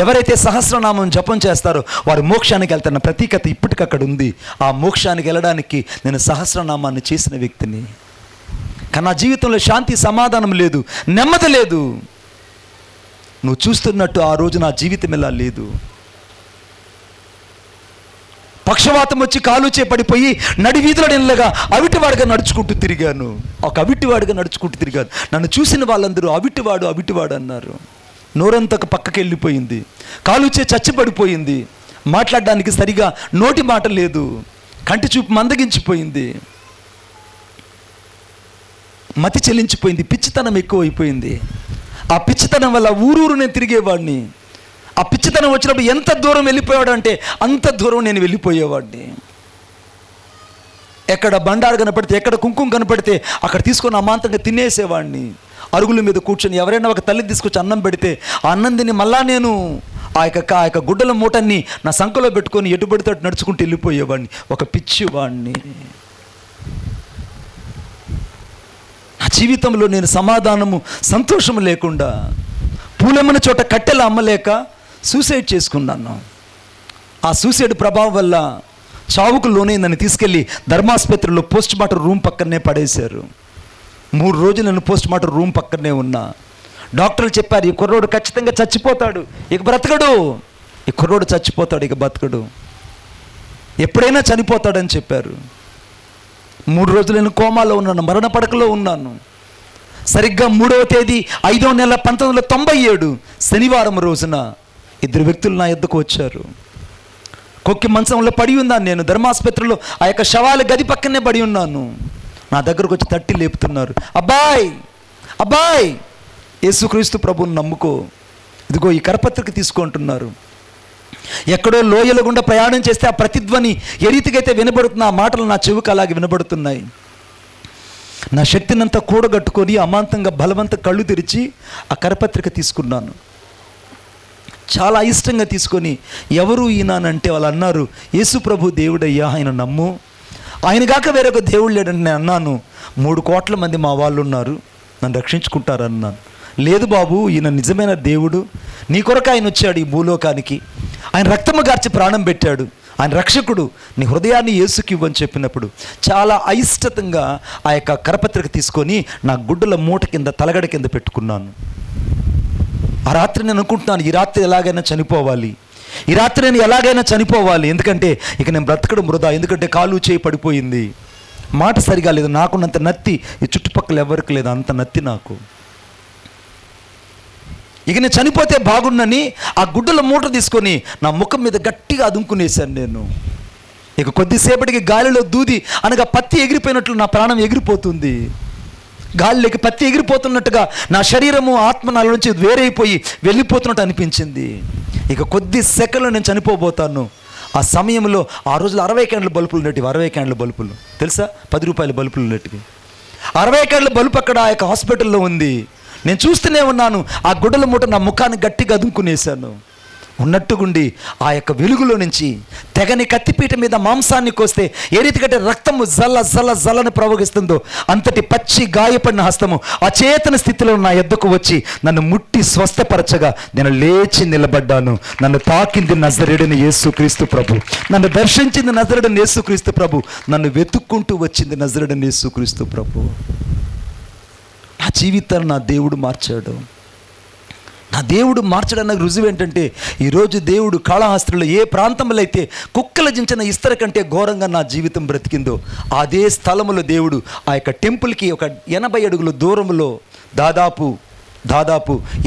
ఎవరైతే సహస్రనామం జపం చేస్తారో వారు మోక్షానికి వెళ్తారన్న ప్రతీకత ఇప్పటికక్కడ ఉంది. ఆ మోక్షానికి వెళ్ళడానికి నేను సహస్రనామాన్ని చేసిన వ్యక్తిని. కానీ నా జీవితంలో శాంతి, సమాధానం లేదు, నెమ్మది లేదు. నువ్వు చూస్తున్నట్టు ఆ రోజు నా జీవితం ఇలా లేదు. పక్షవాతం వచ్చి కాలు చేపడిపోయి నడి వీధిలో నిల్లగా అవిటివాడిగా నడుచుకుంటూ తిరిగాను. ఒక అవిటివాడిగా నడుచుకుంటూ తిరిగాను. నన్ను చూసిన వాళ్ళందరూ అవిటివాడు అన్నారు. నోరంతకు పక్కకి వెళ్ళిపోయింది, కాలుచే చచ్చిపడిపోయింది. మాట్లాడడానికి సరిగా నోటి మాట లేదు, కంటి చూపు మందగించిపోయింది, మతి చెల్లించిపోయింది, పిచ్చితనం ఎక్కువైపోయింది. ఆ పిచ్చితనం వల్ల ఊరూరు నేను తిరిగేవాడిని. ఆ పిచ్చితనం వచ్చినప్పుడు ఎంత దూరం వెళ్ళిపోయాడు అంటే అంత దూరం నేను వెళ్ళిపోయేవాడిని. ఎక్కడ బండారు కనపడితే, ఎక్కడ కుంకుమ కనపడితే అక్కడ తీసుకొని అమాంతంగా తినేసేవాడిని. అరుగుల మీద కూర్చొని ఎవరైనా ఒక తల్లి తీసుకొచ్చి అన్నం పెడితే ఆ అన్నం తిని మళ్ళా నేను ఆ యొక్క గుడ్డల మూటన్ని నా సంకలో పెట్టుకొని ఎటుబడితో నడుచుకుంటూ వెళ్ళిపోయేవాడిని. ఒక పిచ్చివాడిని. నా జీవితంలో నేను సమాధానము, సంతోషము లేకుండా పూలెమ్మన చోట కట్టెలు అమ్మలేక సూసైడ్ చేసుకున్నాను. ఆ సూసైడ్ ప్రభావం వల్ల చావుకు లోనైందని తీసుకెళ్ళి ధర్మాసుపత్రిలో పోస్ట్ మార్టం రూమ్ పక్కనే పడేశారు. 3 రోజులు నేను పోస్ట్ మార్టం రూమ్ పక్కనే ఉన్నా. డాక్టర్లు చెప్పారు, ఈ కుర్రోడు ఖచ్చితంగా చచ్చిపోతాడు, ఇక బ్రతకడు, ఈ కుర్రోడు చచ్చిపోతాడు, ఇక బతకడు, ఎప్పుడైనా చనిపోతాడని చెప్పారు. 3 రోజులు నేను కోమాలో ఉన్నాను, మరణ పడకలో ఉన్నాను. సరిగ్గా 3వ తేదీ 5వ నెల 1997 శనివారం రోజున 2 వ్యక్తులు నా యొద్దకు వచ్చారు. కొక్కి మంచంలో పడి ఉన్నాను నేను. ధర్మాసుపత్రిలో ఆ యొక్క శవాల గది పక్కనే పడి ఉన్నాను. నా దగ్గరకు వచ్చి తట్టి లేపుతున్నారు. అబ్బాయ్, అబ్బాయ్, యేసుక్రీస్తు ప్రభువుని నమ్ముకో, ఇదిగో ఈ కరపత్రిక తీసుకుంటున్నారు. ఎక్కడో లోయల గుండా ప్రయాణం చేస్తే ఆ ప్రతిధ్వని ఏ రీతికైతే వినబడుతున్న ఆ మాటలు నా చెవుకు అలాగే వినబడుతున్నాయి. నా శక్తినంతా కూడగట్టుకొని అమాంతంగా బలవంత కళ్ళు తెరిచి ఆ కరపత్రిక తీసుకున్నాను. చాలా ఇష్టంగా తీసుకొని, ఎవరు ఈయనంటే వాళ్ళు అన్నారు, యేసు ప్రభు దేవుడయ్యా, ఆయన నమ్ము, ఆయన కాక వేరొక దేవుడు లేడంటే నేను అన్నాను. 3 కోట్ల మంది మా వాళ్ళు ఉన్నారు, నన్ను రక్షించుకుంటారన్నాను. లేదు బాబు, ఈయన నిజమైన దేవుడు, నీ కొరకు ఆయన వచ్చాడు ఈ భూలోకానికి, ఆయన రక్తము గార్చి ప్రాణం పెట్టాడు, ఆయన రక్షకుడు, నీ హృదయాన్ని యేసుకి ఇవ్వని చెప్పినప్పుడు చాలా అయిష్టతంగా ఆ యొక్క కరపత్రిక తీసుకొని నా గుడ్డల మూట కింద, తలగడ కింద పెట్టుకున్నాను. ఆ రాత్రి నేను అనుకుంటున్నాను, ఈ రాత్రి ఎలాగైనా చనిపోవాలి, ఈ రాత్రి నేను ఎలాగైనా చనిపోవాలి, ఎందుకంటే ఇక నేను బ్రతకడం వృధా, ఎందుకంటే కాలు చేయి పడిపోయింది, మాట సరిగా లేదు, నాకున్నంత నత్తి ఈ చుట్టుపక్కల ఎవరికి లేదు, అంత నత్తి నాకు. ఇక నేను చనిపోతే బాగుండని ఆ గుడ్డల మూట తీసుకొని నా ముఖం మీద గట్టిగా అదుముకునేశాను నేను. ఇక కొద్దిసేపటికి గాలిలో దూది అనగా పత్తి ఎగిరిపోయినట్లు నా ప్రాణం ఎగిరిపోతుంది. గాలిలోకి పత్తి ఎగిరిపోతున్నట్టుగా నా శరీరము, ఆత్మ నాలో నుంచి వేరైపోయి వెళ్ళిపోతున్నట్టు అనిపించింది. ఇక కొద్ది సెకండ్లో నేను చనిపోబోతాను. ఆ సమయంలో ఆ రోజులు 60 క్యాండిల్ బల్బులు ఉండేటివి. 60 క్యాండిల్ బల్బులు తెలుసా? 10 రూపాయల బల్బులు ఉండేటివి. 60 క్యాండిల్ బల్బు అక్కడ ఆ యొక్క హాస్పిటల్లో ఉంది. నేను చూస్తూనే ఉన్నాను. ఆ గుడ్డల మూట నా ముఖాన్ని గట్టిగా అదుముకునేశాను. ఉన్నట్టుగుండి ఆ యొక్క వెలుగులో నుంచి తెగని కత్తిపీట మీద మాంసాన్ని కోస్తే ఏ రీతికంటే రక్తము జల్ల జల్ల జల్లని ప్రవహిస్తుందో అంతటి పచ్చి గాయపడిన హస్తము అచేతన స్థితిలో నా యొద్దకు వచ్చి నన్ను ముట్టి స్వస్థపరచగా నేను లేచి నిలబడ్డాను. నన్ను తాకింది నజరేయుడైన యేసుక్రీస్తు ప్రభు, నన్ను దర్శించింది నజరేయుడైన యేసుక్రీస్తు ప్రభు, నన్ను వెతుక్కుంటూ వచ్చింది నజరేయుడైన యేసుక్రీస్తు ప్రభు. నా జీవితాన్ని నా దేవుడు మార్చాడు. నా దేవుడు మార్చడానికి రుజువు ఏంటంటే, ఈరోజు దేవుడు కాళహస్తిలో ఏ ప్రాంతంలో అయితే కుక్కల జించిన ఇస్తర కంటే ఘోరంగా నా జీవితం బ్రతికిందో అదే స్థలములో దేవుడు ఆ యొక్క టెంపుల్కి ఒక 80 అడుగుల దూరంలో దాదాపు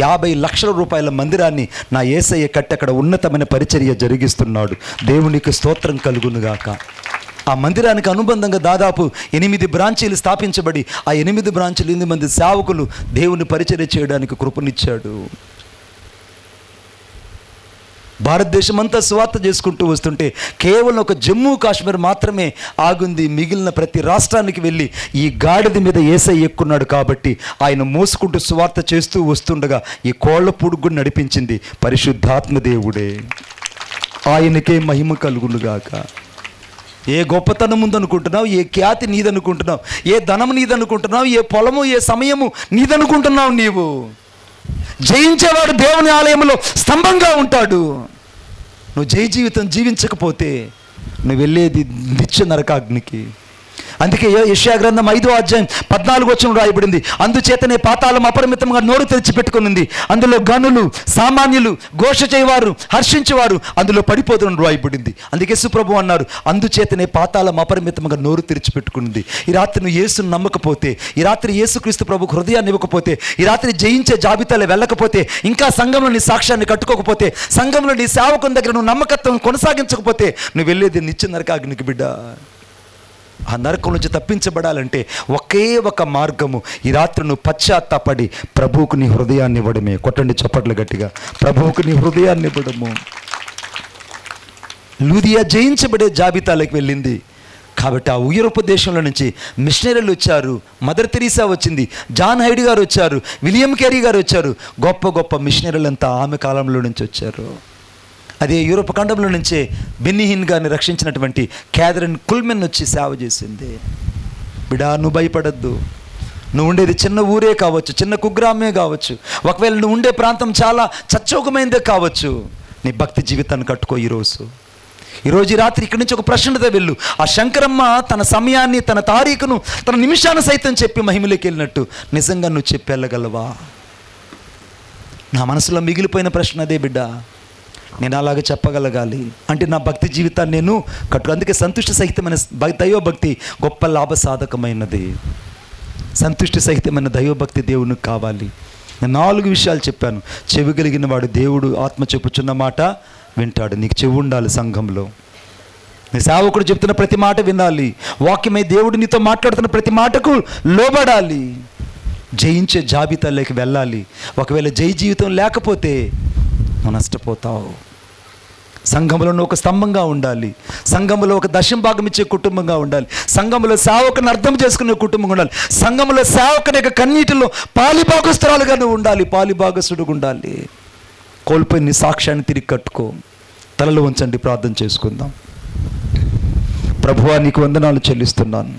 50 లక్షల రూపాయల మందిరాన్ని నా యేసయ్య కట్టి అక్కడ ఉన్నతమైన పరిచర్య జరిగిస్తున్నాడు. దేవునికి స్తోత్రం కలుగునుగాక. ఆ మందిరానికి అనుబంధంగా దాదాపు 8 బ్రాంచీలు స్థాపించబడి ఆ 8 బ్రాంచీలు 8 మంది సేవకులు దేవుని పరిచర్య చేయడానికి కృపనిచ్చాడు. భారతదేశమంతా సువార్త చేసుకుంటూ వస్తుంటే కేవలం ఒక జమ్మూ కాశ్మీర్ మాత్రమే ఆగుంది. మిగిలిన ప్రతి రాష్ట్రానికి వెళ్ళి ఈ గాడిద మీద యేసయ్య ఎక్కున్నాడు కాబట్టి ఆయన మోసుకుంటూ సువార్త చేస్తూ వస్తుండగా ఈ కోళ్ల పుడుగు నడిపించింది పరిశుద్ధాత్మ దేవుడే. ఆయనకే మహిమ కలుగునుగాక. ఏ గొప్పతనం ఉందనుకుంటున్నావు, ఏ ఖ్యాతి నీదనుకుంటున్నావు, ఏ ధనము నీదనుకుంటున్నావు, ఏ పొలము ఏ సమయము నీదనుకుంటున్నావు. నీవు జయించేవాడు దేవుని ఆలయంలో స్తంభంగా ఉంటాడు. నువ్వు జయ జీవితం జీవించకపోతే నువ్వు వెళ్ళేది నిత్య నరకాగ్నికి. అందుకే యెషయా గ్రంథం 5వ అధ్యాయం 14వ వచనం రాయబడింది, అందుచేతనే పాతాళం అపరిమితంగా నోరు తెరిచిపెట్టుకునింది, అందులో గనులు, సామాన్యులు, ఘోష చేయవారు, హర్షించేవారు అందులో పడిపోతున్న రాయబడింది. అందుకే యేసుప్రభు అన్నారు, అందుచేతనే పాతాళం అపరిమితంగా నోరు తెరిచిపెట్టుకునింది. ఈ రాత్రి నువ్వు యేసును నమ్మకపోతే, ఈ రాత్రి యేసుక్రీస్తు ప్రభుకు హృదయాన్ని ఇవ్వకపోతే, ఈ రాత్రి జయించే జాబితాలో వెళ్ళకపోతే, ఇంకా సంఘంలో నీ సాక్ష్యాన్ని కట్టుకోకపోతే, సంఘంలో నీ సేవకుని దగ్గర నువ్వు నమ్మకత్వం కొనసాగించకపోతే, నువ్వు వెళ్ళేది నిత్య నరకాగ్నికి బిడ్డ. ఆ నరకం నుంచి తప్పించబడాలంటే ఒకే ఒక మార్గము, ఈ రాత్రి నువ్వు పశ్చాత్తాపడి ప్రభువుకు నీ హృదయాన్ని ఇవ్వడమే. కొట్టండి చప్పట్లు గట్టిగా, ప్రభువుకు నీ హృదయాన్ని ఇవ్వడము. లూదియా జయించబడే జాబితాలోకి వెళ్ళింది కాబట్టి ఆ యూరోప్ దేశంలో నుంచి మిషనరీలు వచ్చారు, మదర్ తెరీసా వచ్చింది, జాన్ హైడ్ గారు వచ్చారు, విలియం కేరీ గారు వచ్చారు, గొప్ప గొప్ప మిషనరీలంతా ఆమె కాలంలో నుంచి వచ్చారు. అదే యూరోప్ ఖండంలో నుంచే బెన్నీ హిన్ గారిని రక్షించినటువంటి క్యాథరిన్ కుల్మెన్ వచ్చి సేవ చేసింది. బిడా, నువ్వు భయపడద్దు. నువ్వు ఉండేది చిన్న ఊరే కావచ్చు, చిన్న కుగ్రామే కావచ్చు, ఒకవేళ నువ్వు ఉండే ప్రాంతం చాలా చచ్చోకమైందే కావచ్చు, నీ భక్తి జీవితాన్ని కట్టుకో. ఈరోజు ఈ రాత్రి ఇక్కడి నుంచి ఒక ప్రశ్నతో వెళ్ళు. ఆ శంకరమ్మ తన సమయాన్ని, తన తారీఖును, తన నిమిషాన్ని సైతం చెప్పి మహిమలోకి వెళ్ళినట్టు నిజంగా నువ్వు చెప్పి వెళ్ళగలవా? నా మనసులో మిగిలిపోయిన ప్రశ్న అదే బిడ్డ. నేను అలాగే చెప్పగలగాలి అంటే నా భక్తి జీవితాన్ని నేను అందుకే సంతుష్టి సహితమైన దైవభక్తి గొప్ప లాభసాధకమైనది. సంతుష్టి సహితమైన దైవభక్తి దేవునికి కావాలి. నేను 4 విషయాలు చెప్పాను. చెవి కలిగిన వాడు దేవుడు ఆత్మ చెప్పుచున్న మాట వింటాడు. నీకు చెవి ఉండాలి. సంఘంలో నీ సేవకుడు చెప్తున్న ప్రతి మాట వినాలి. వాక్యమై దేవుడు నీతో మాట్లాడుతున్న ప్రతి మాటకు లోబడాలి. జయించే జాబితాలోకి వెళ్ళాలి. ఒకవేళ జై జీవితం లేకపోతే నువ్వు నష్టపోతావు. సంఘంలో ఒక స్తంభంగా ఉండాలి. సంఘంలో ఒక దశంభాగం ఇచ్చే కుటుంబంగా ఉండాలి. సంఘంలో సేవకుని అర్థం చేసుకునే కుటుంబంగా ఉండాలి. సంఘంలో సేవకుని యొక్క కన్నీటిలో పాలిభాగస్తురాలుగా నువ్వు ఉండాలి, పాలిభాగస్తుడుగా ఉండాలి. కోల్పోయిన నీ సాక్ష్యాన్ని తిరిగి కట్టుకో. తలలో ఉంచండి, ప్రార్థన చేసుకుందాం. ప్రభువా, నీకు వందనాలు చెల్లిస్తున్నాను.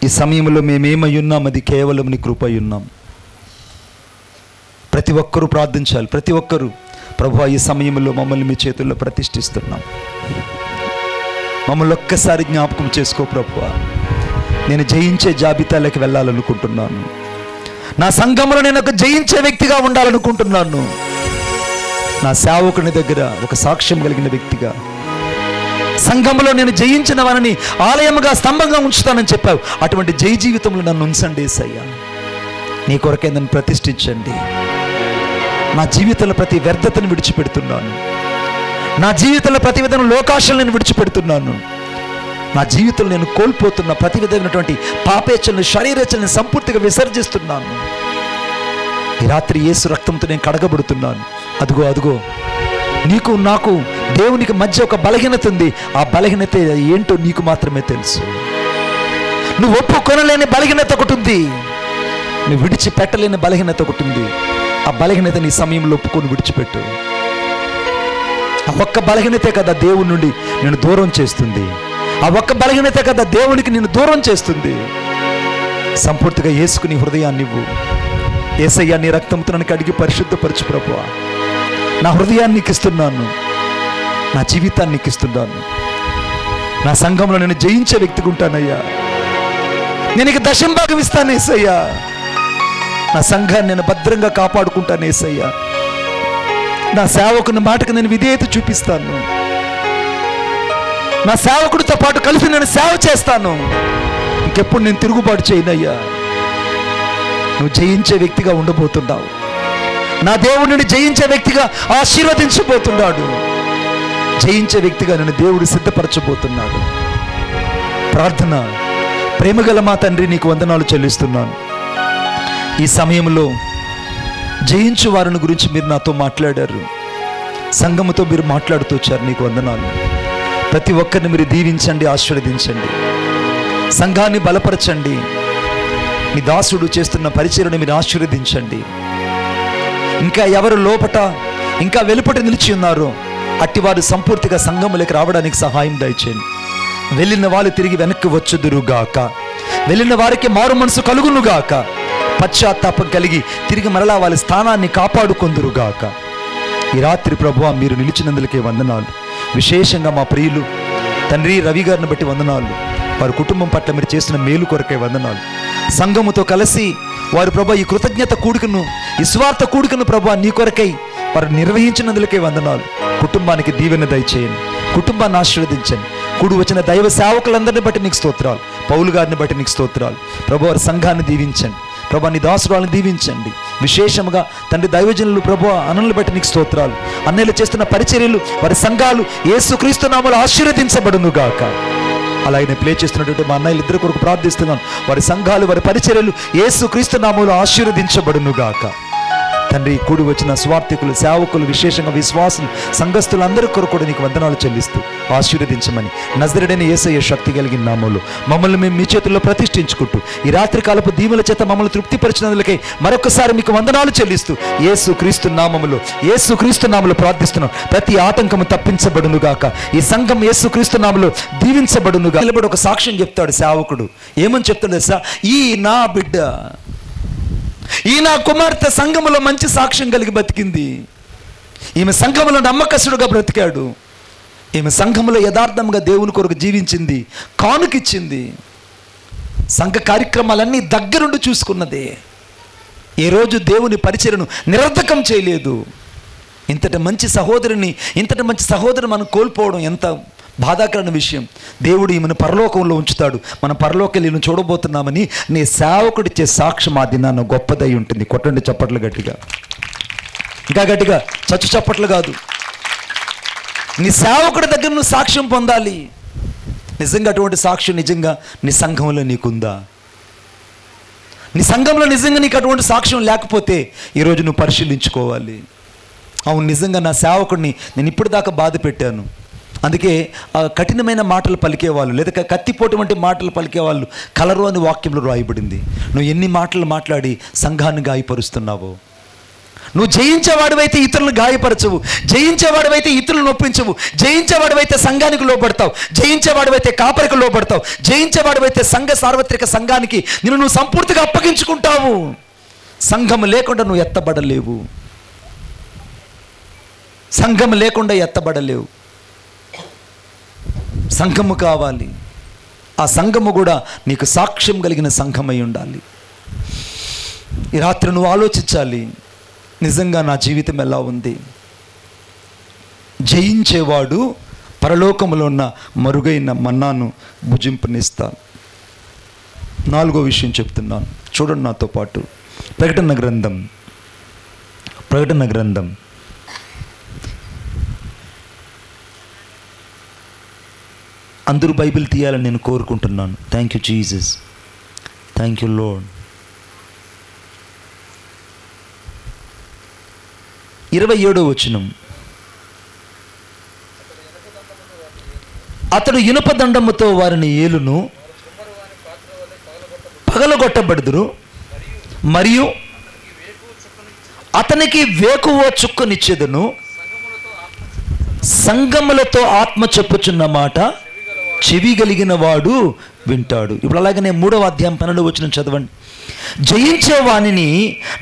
ఈ సమయంలో మేమేమై ఉన్నాం అది కేవలం నీ కృప అయి ఉన్నాం. ప్రతి ఒక్కరూ ప్రార్థించాలి. ప్రతి ఒక్కరూ ప్రభువా, ఈ సమయంలో మమ్మల్ని మీ చేతుల్లో ప్రతిష్ఠిస్తున్నాం. మమ్మల్ని ఒక్కసారి జ్ఞాపకం చేసుకో ప్రభువా. నేను జయించే జాబితాలోకి వెళ్ళాలనుకుంటున్నాను. నా సంఘంలో నేను ఒక జయించే వ్యక్తిగా ఉండాలనుకుంటున్నాను. నా సేవకుని దగ్గర ఒక సాక్ష్యం కలిగిన వ్యక్తిగా, సంఘంలో నేను జయించిన వారిని ఆలయముగా స్తంభంగా ఉంచుతానని చెప్పావు. అటువంటి జై జీవితంలో నన్ను ఉంచండి యేసయ్యా. నీ కొరకే నన్ను ప్రతిష్ఠించండి. నా జీవితంలో ప్రతి వ్యర్థతను విడిచిపెడుతున్నాను. నా జీవితంలో ప్రతి విధమైన లోకాశలను నేను విడిచిపెడుతున్నాను. నా జీవితంలో నేను కోల్పోతున్న ప్రతి విధమైనటువంటి పాపేచ్ఛలను, శరీరేచ్ఛలను సంపూర్తిగా విసర్జిస్తున్నాను. ఈ రాత్రి యేసు రక్తంతో నేను కడగబడుతున్నాను. అదుగో నీకు నాకు దేవునికి మధ్య ఒక బలహీనత ఉంది. ఆ బలహీనత ఏంటో నీకు మాత్రమే తెలుసు. నువ్వు ఒప్పుకొనలేని బలహీనత ఒకటి ఉంది. నువ్వు విడిచిపెట్టలేని బలహీనత ఒకటి ఉంది. ఆ బలహీనత నీ సమయంలో ఒప్పుకొని విడిచిపెట్టు. ఆ ఒక్క బలహీనతే కదా దేవుని నుండి నేను దూరం చేస్తుంది. ఆ ఒక్క బలహీనతే కదా దేవునికి నేను దూరం చేస్తుంది. సంపూర్తిగా యేసుకుని హృదయాన్ని ఇవ్వు. యేసయ్యా, నీ రక్తంతో నన్ను కడిగి పరిశుద్ధపరచు ప్రభువా. నా హృదయాన్ని నీకు ఇస్తున్నాను. నా జీవితాన్ని నీకు ఇస్తున్నాను. నా సంఘంలో నేను జయించే వ్యక్తిగా ఉంటానయ్యా. నేను ఇక దశంభాగం ఇస్తాను యేసయ్యా. నా సంఘాన్ని నేను భద్రంగా కాపాడుకుంటాను యేసయ్యా. నా సేవకుని మాటకు నేను విధేయత చూపిస్తాను. నా సేవకుడితో పాటు కలిసి నేను సేవ చేస్తాను. ఇంకెప్పుడు నేను తిరుగుబాటు చేయనయ్యా. నువ్వు జయించే వ్యక్తిగా ఉండబోతున్నావు. నా దేవుడిని జయించే వ్యక్తిగా ఆశీర్వదించబోతున్నాడు. జయించే వ్యక్తిగా నన్ను దేవుడు సిద్ధపరచబోతున్నాడు. ప్రార్థన. ప్రేమగల మా తండ్రి, నీకు వందనాలు చెల్లిస్తున్నాను. ఈ సమయంలో జయించు వారిని గురించి మీరు నాతో మాట్లాడారు. సంఘముతో మీరు మాట్లాడుతూ వచ్చారు. నీకు వందనాలు. ప్రతి ఒక్కరిని మీరు దీవించండి, ఆశీర్వదించండి. సంఘాన్ని బలపరచండి. మీ దాసుడు చేస్తున్న పరిచర్యను మీరు ఆశీర్వదించండి. ఇంకా ఎవరు లోపట ఇంకా వెలుపట నిలిచి ఉన్నారో అట్టివారు సంపూర్తిగా సంఘములోకి రావడానికి సహాయం దయచేయండి. వెళ్ళిన వాళ్ళు తిరిగి వెనక్కి వచ్చుదురుగాక. వెళ్ళిన వారికి మారు మనసు కలుగునుగాక. పశ్చాత్తాపం కలిగి తిరిగి మరలా వాళ్ళ స్థానాన్ని కాపాడుకొందురుగాక. ఈ రాత్రి ప్రభువా, మీరు నిలిచినందులకే వందనాలు. విశేషంగా మా ప్రియులు తండ్రి రవి గారిని బట్టి వందనాలు. వారి కుటుంబం పట్ల మీరు చేసిన మేలు కొరకే వందనాలు. సంఘముతో కలిసి వారు ప్రభా ఈ కృతజ్ఞత కూడికను, ఈ స్వార్థ కూడికను ప్రభా నీ కొరకై వారు నిర్వహించినందులకే వందనాలు. కుటుంబానికి దీవెన దయచేయండి, కుటుంబాన్ని ఆశీర్వదించండి. కూడి వచ్చిన దైవ సేవకులందరినీ బట్టి నీకు స్తోత్రాలు, పౌలు గారిని బట్టి నీకు స్తోత్రాలు ప్రభు. వారి సంఘాన్ని దీవించండి ప్రభా, నీ దాసురాలను దీవించండి. విశేషంగా తండ్రి దైవజనులు ప్రభు అన్నలను బట్టి నీకు స్తోత్రాలు. అన్నయ్యలు చేస్తున్న పరిచర్యలు, వారి సంఘాలు యేసుక్రీస్తు నామములో ఆశీర్వదించబడును గాక. అలాగే ప్లే చేస్తున్నటువంటి మా అన్నయ్యలు ఇద్దరు కొరకు ప్రార్థిస్తున్నాను. వారి సంఘాలు, వారి పరిచర్యలు యేసుక్రీస్తు నామములో ఆశీర్వదించబడును గాక. తండ్రి కూడి వచ్చిన స్వార్థికులు, సేవకులు, విశేషంగా విశ్వాసులు, సంఘస్థులందరి కొరకు కూడా నీకు వందనాలు చెల్లిస్తూ ఆశీర్వదించమని నజరేయుడైన యేసయ్య శక్తి కలిగిన నామములో మమ్మల్ని మేము మీ చేతుల్లో ప్రతిష్ఠించుకుంటూ ఈ రాత్రి కాలపు దీవుల చేత మమ్మల్ని తృప్తిపరిచినందులకై మరొకసారి మీకు వందనాలు చెల్లిస్తూ యేసుక్రీస్తు నామములో ప్రార్థిస్తున్నాం. ప్రతి ఆటంకము తప్పించబడును గాక. ఈ సంఘం యేసుక్రీస్తు నామములో దీవించబడును గాక. నిలబడి ఒక సాక్ష్యం చెప్తాడు సేవకుడు. ఏమని చెప్తాడు తెలుసా? ఈ నా బిడ్డ, ఈ నా కుమార్తె సంఘములో మంచి సాక్ష్యం కలిగి బతికింది. ఈమె సంఘములో నమ్మకస్తుడుగా బ్రతికాడు. ఈమె సంఘములో యథార్థంగా దేవుని కొరకు జీవించింది, కానుకిచ్చింది. సంఘ కార్యక్రమాలన్నీ దగ్గరుండి చూసుకున్నదే. ఏ రోజు దేవుని పరిచర్యను నిరర్ధకం చేయలేదు. ఇంతటి మంచి సహోదరిని మనం కోల్పోవడం ఎంత బాధాకరమైన విషయం. దేవుడు ఈమెను పరలోకంలో ఉంచుతాడు. మనం పరలోకెళ్ళి చూడబోతున్నామని నీ సేవకుడిచ్చే సాక్ష్యం ఆ దినాన్న గొప్పదై ఉంటుంది. కొట్టండి చప్పట్లు గట్టిగా, ఇంకా గట్టిగా, చచ్చు చప్పట్లు కాదు. నీ సేవకుడి దగ్గర నువ్వు సాక్ష్యం పొందాలి. నిజంగా అటువంటి సాక్ష్యం నిజంగా నీ సంఘంలో నీకుందా? నీ సంఘంలో నిజంగా నీకు అటువంటి సాక్ష్యం లేకపోతే ఈరోజు నువ్వు పరిశీలించుకోవాలి. అవును, నిజంగా నా సేవకుడిని నేను ఇప్పటిదాకా బాధ పెట్టాను, అందుకే కఠినమైన మాటలు పలికేవాళ్ళు, లేదా కత్తిపోటు వంటి మాటలు పలికేవాళ్ళు కలరు అని వాక్యంలో రాయబడింది. నువ్వు ఎన్ని మాటలు మాట్లాడి సంఘాన్ని గాయపరుస్తున్నావో. నువ్వు జయించేవాడివైతే ఇతరులను గాయపరచవు, జయించేవాడివైతే ఇతరులను నొప్పించవు, జయించేవాడివైతే సంఘానికి లోబడతావు, జయించేవాడివైతే కాపరికి లోబడతావు, జయించేవాడివైతే సంఘ సార్వత్రిక సంఘానికి నువ్వు సంపూర్తిగా అప్పగించుకుంటావు. సంఘం లేకుండా నువ్వు ఎత్తబడలేవు. సంఘం లేకుండా ఎత్తబడలేవు. సంఘము కావాలి. ఆ సంఘము కూడా నీకు సాక్ష్యం కలిగిన సంఘమై ఉండాలి. ఈ రాత్రి నువ్వు ఆలోచించాలి, నిజంగా నా జీవితం ఎలా ఉంది? జయించేవాడు పరలోకములో ఉన్న మరుగైన మన్నాను భుజింపనిస్తాను. 4వ విషయం చెప్తున్నాను, చూడండి నాతో పాటు. ప్రకటన గ్రంథం అందరూ బైబిల్ తీయాలని నేను కోరుకుంటున్నాను. Thank you Jesus, thank you lord. 27వ వచనం. అతడు ఇనుప దండముతో వారిని ఏలును, పగలగొట్టబడుదురు, మరియు అతనికి వేకువ చుక్కనిచ్చేదను, సంగములతో ఆత్మ చెప్పుచున్న మాట చెవి కలిగిన వాడు వింటాడు. ఇప్పుడు అలాగనే 3వ అధ్యాయం 12వ వచనం చదవండి. జయించే వానిని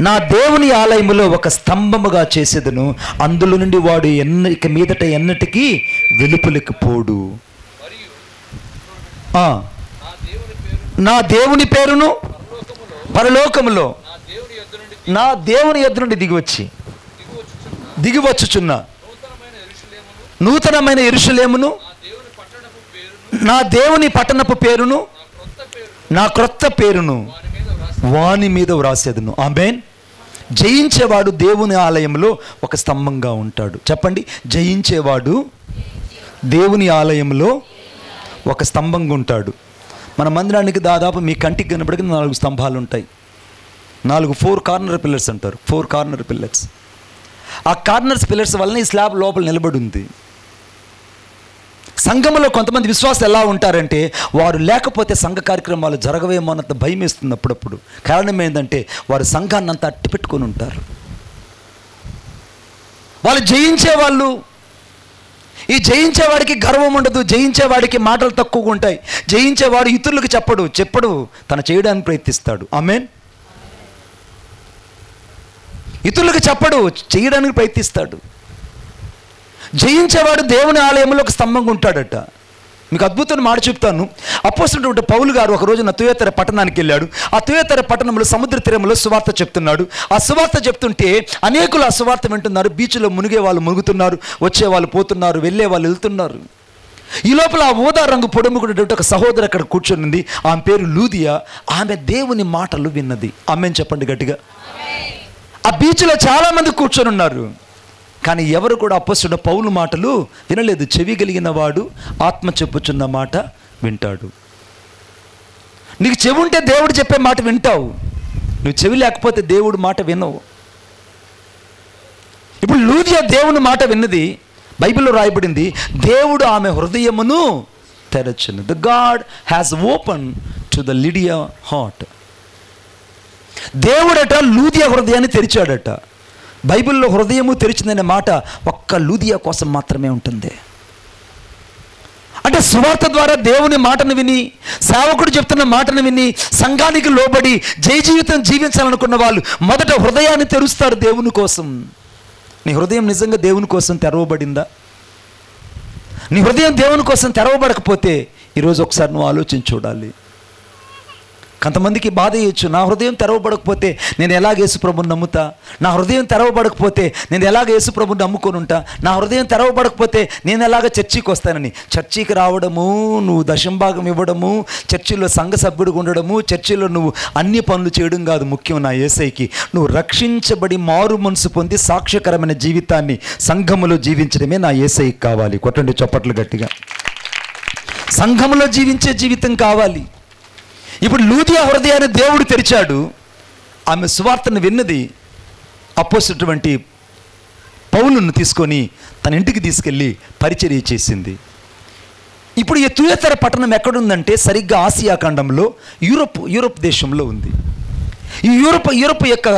నా దేవుని ఆలయములో ఒక స్తంభముగా చేసేదను, అందులో నుండి వాడు ఇక మీదట ఎన్నటికీ వెలుపలికి పోడు. నా దేవుని పేరును పరలోకములో నా దేవుని యొద్ద నుండి దిగివచ్చుచున్న నూతనమైన యెరూషలేమును, నా దేవుని పట్టణపు పేరును, నా క్రొత్త పేరును వాని మీద వ్రాసేదను. ఆమేన్. జయించేవాడు దేవుని ఆలయంలో ఒక స్తంభంగా ఉంటాడు. చెప్పండి, జయించేవాడు దేవుని ఆలయంలో ఒక స్తంభంగా ఉంటాడు. మన మందిరానికి దాదాపు మీ కంటికి కనబడికి 4 స్తంభాలు ఉంటాయి. 4 కార్నర్ పిల్లర్స్ అంటారు. 4 కార్నర్ పిల్లర్స్. ఆ కార్నర్స్ పిల్లర్స్ వలన ఈ స్లాబ్ లోపల నిలబడి ఉంది. సంఘంలో కొంతమంది విశ్వాసాలు ఎలా ఉంటారంటే, వారు లేకపోతే సంఘ కార్యక్రమాలు జరగవేమో అన్నంత భయం వేస్తుంది అప్పుడప్పుడు. కారణం ఏంటంటే వారు సంఘాన్ని అంతా అట్టి పెట్టుకొని ఉంటారు. వాళ్ళు జయించేవాళ్ళు. ఈ జయించేవాడికి గర్వం ఉండదు, జయించేవాడికి మాటలు తక్కువగా ఉంటాయి. జయించేవాడు ఇతరులకు చెప్పడు, తను చేయడానికి ప్రయత్నిస్తాడు. ఆమేన్. ఇతరులకు చెప్పడు, చేయడానికి ప్రయత్నిస్తాడు. జయించేవాడు దేవుని ఆలయంలో ఒక స్తంభంగా ఉంటాడట. మీకు అద్భుతమైన మాట చెప్తాను. అపోస్తలుడైన పౌలు గారు ఒక రోజున తుయతైర పట్టణానికి వెళ్ళాడు. ఆ తుయతైర పట్టణంలో సముద్ర తీరంలో సువార్త చెప్తున్నాడు. ఆ సువార్త చెప్తుంటే అనేకులు ఆ సువార్త వింటున్నారు. బీచ్లో మునిగే వాళ్ళు మునుగుతున్నారు, వచ్చే వాళ్ళు పోతున్నారు, వెళ్ళే వాళ్ళు వెళ్తున్నారు. ఈ లోపల ఆ ఊదా రంగు పొడముకునేటువంటి ఒక సహోదరు అక్కడ కూర్చొని ఉంది. ఆమె పేరు లూదియా. ఆమె దేవుని మాటలు విన్నది. ఆమెను చెప్పండి గట్టిగా. ఆ బీచ్లో చాలామంది కూర్చొని ఉన్నారు, కానీ ఎవరు కూడా అపోస్తలుడైన పౌలు మాటలు వినలేదు. చెవి కలిగిన వాడు ఆత్మ చెప్పుచున్న మాట వింటాడు. నీకు చెవి ఉంటే దేవుడు చెప్పే మాట వింటావు, నువ్వు చెవి లేకపోతే దేవుడు మాట వినవు. ఇప్పుడు లూదియా దేవుని మాట విన్నది. బైబిల్లో రాయబడింది, దేవుడు ఆమె హృదయమును తెరచును. The God has open to the Lydia heart. దేవుడట లూదియా హృదయాన్ని తెరిచాడట. బైబిల్లో హృదయము తెరిచిందనే మాట ఒక్క లూదియా కోసం మాత్రమే ఉంటుంది. అంటే సువార్త ద్వారా దేవుని మాటను విని, సేవకుడు చెప్తున్న మాటను విని, సంఘానికి లోబడి జయ జీవితం జీవించాలనుకున్న వాళ్ళు మొదట హృదయాన్ని తెరుస్తారు దేవుని కోసం. నీ హృదయం నిజంగా దేవుని కోసం తెరవబడిందా? నీ హృదయం దేవుని కోసం తెరవబడకపోతే ఈరోజు ఒకసారి నువ్వు ఆలోచించి చూడాలి. కొంతమందికి బాధ చేయొచ్చు, నా హృదయం తెరవబడకపోతే నేను ఎలాగ యేసుప్రభుని నమ్ముతా, నా హృదయం తెరవబడకపోతే నేను ఎలాగ యేసుప్రభుని నమ్ముకొని ఉంటా, నా హృదయం తెరవబడకపోతే నేను ఎలాగ చర్చికి వస్తానని. చర్చికి రావడము, నువ్వు దశంభాగం ఇవ్వడము, చర్చిలో సంఘ సభ్యుడిగా ఉండడము, చర్చిలో నువ్వు అన్ని పనులు చేయడం కాదు ముఖ్యం. నా యేసయ్యకి నువ్వు రక్షించబడి మారు మనసు పొంది సాక్ష్యకరమైన జీవితాన్ని సంఘములో జీవించడమే నా యేసయ్యకి కావాలి. కొట్టండి చప్పట్లు గట్టిగా. సంఘములో జీవించే జీవితం కావాలి. ఇప్పుడు లూదియా హృదయాన్ని దేవుడు తెరిచాడు. ఆమె సువార్తను విన్నది. అపోస్తలుడైన పౌలును తీసుకొని తన ఇంటికి తీసుకెళ్ళి పరిచర్య చేసింది. ఇప్పుడు ఈ తుయతైర పట్టణం ఎక్కడుందంటే సరిగ్గా ఆసియా ఖండంలో యూరోప్ దేశంలో ఉంది. ఈ యూరోప్ యొక్క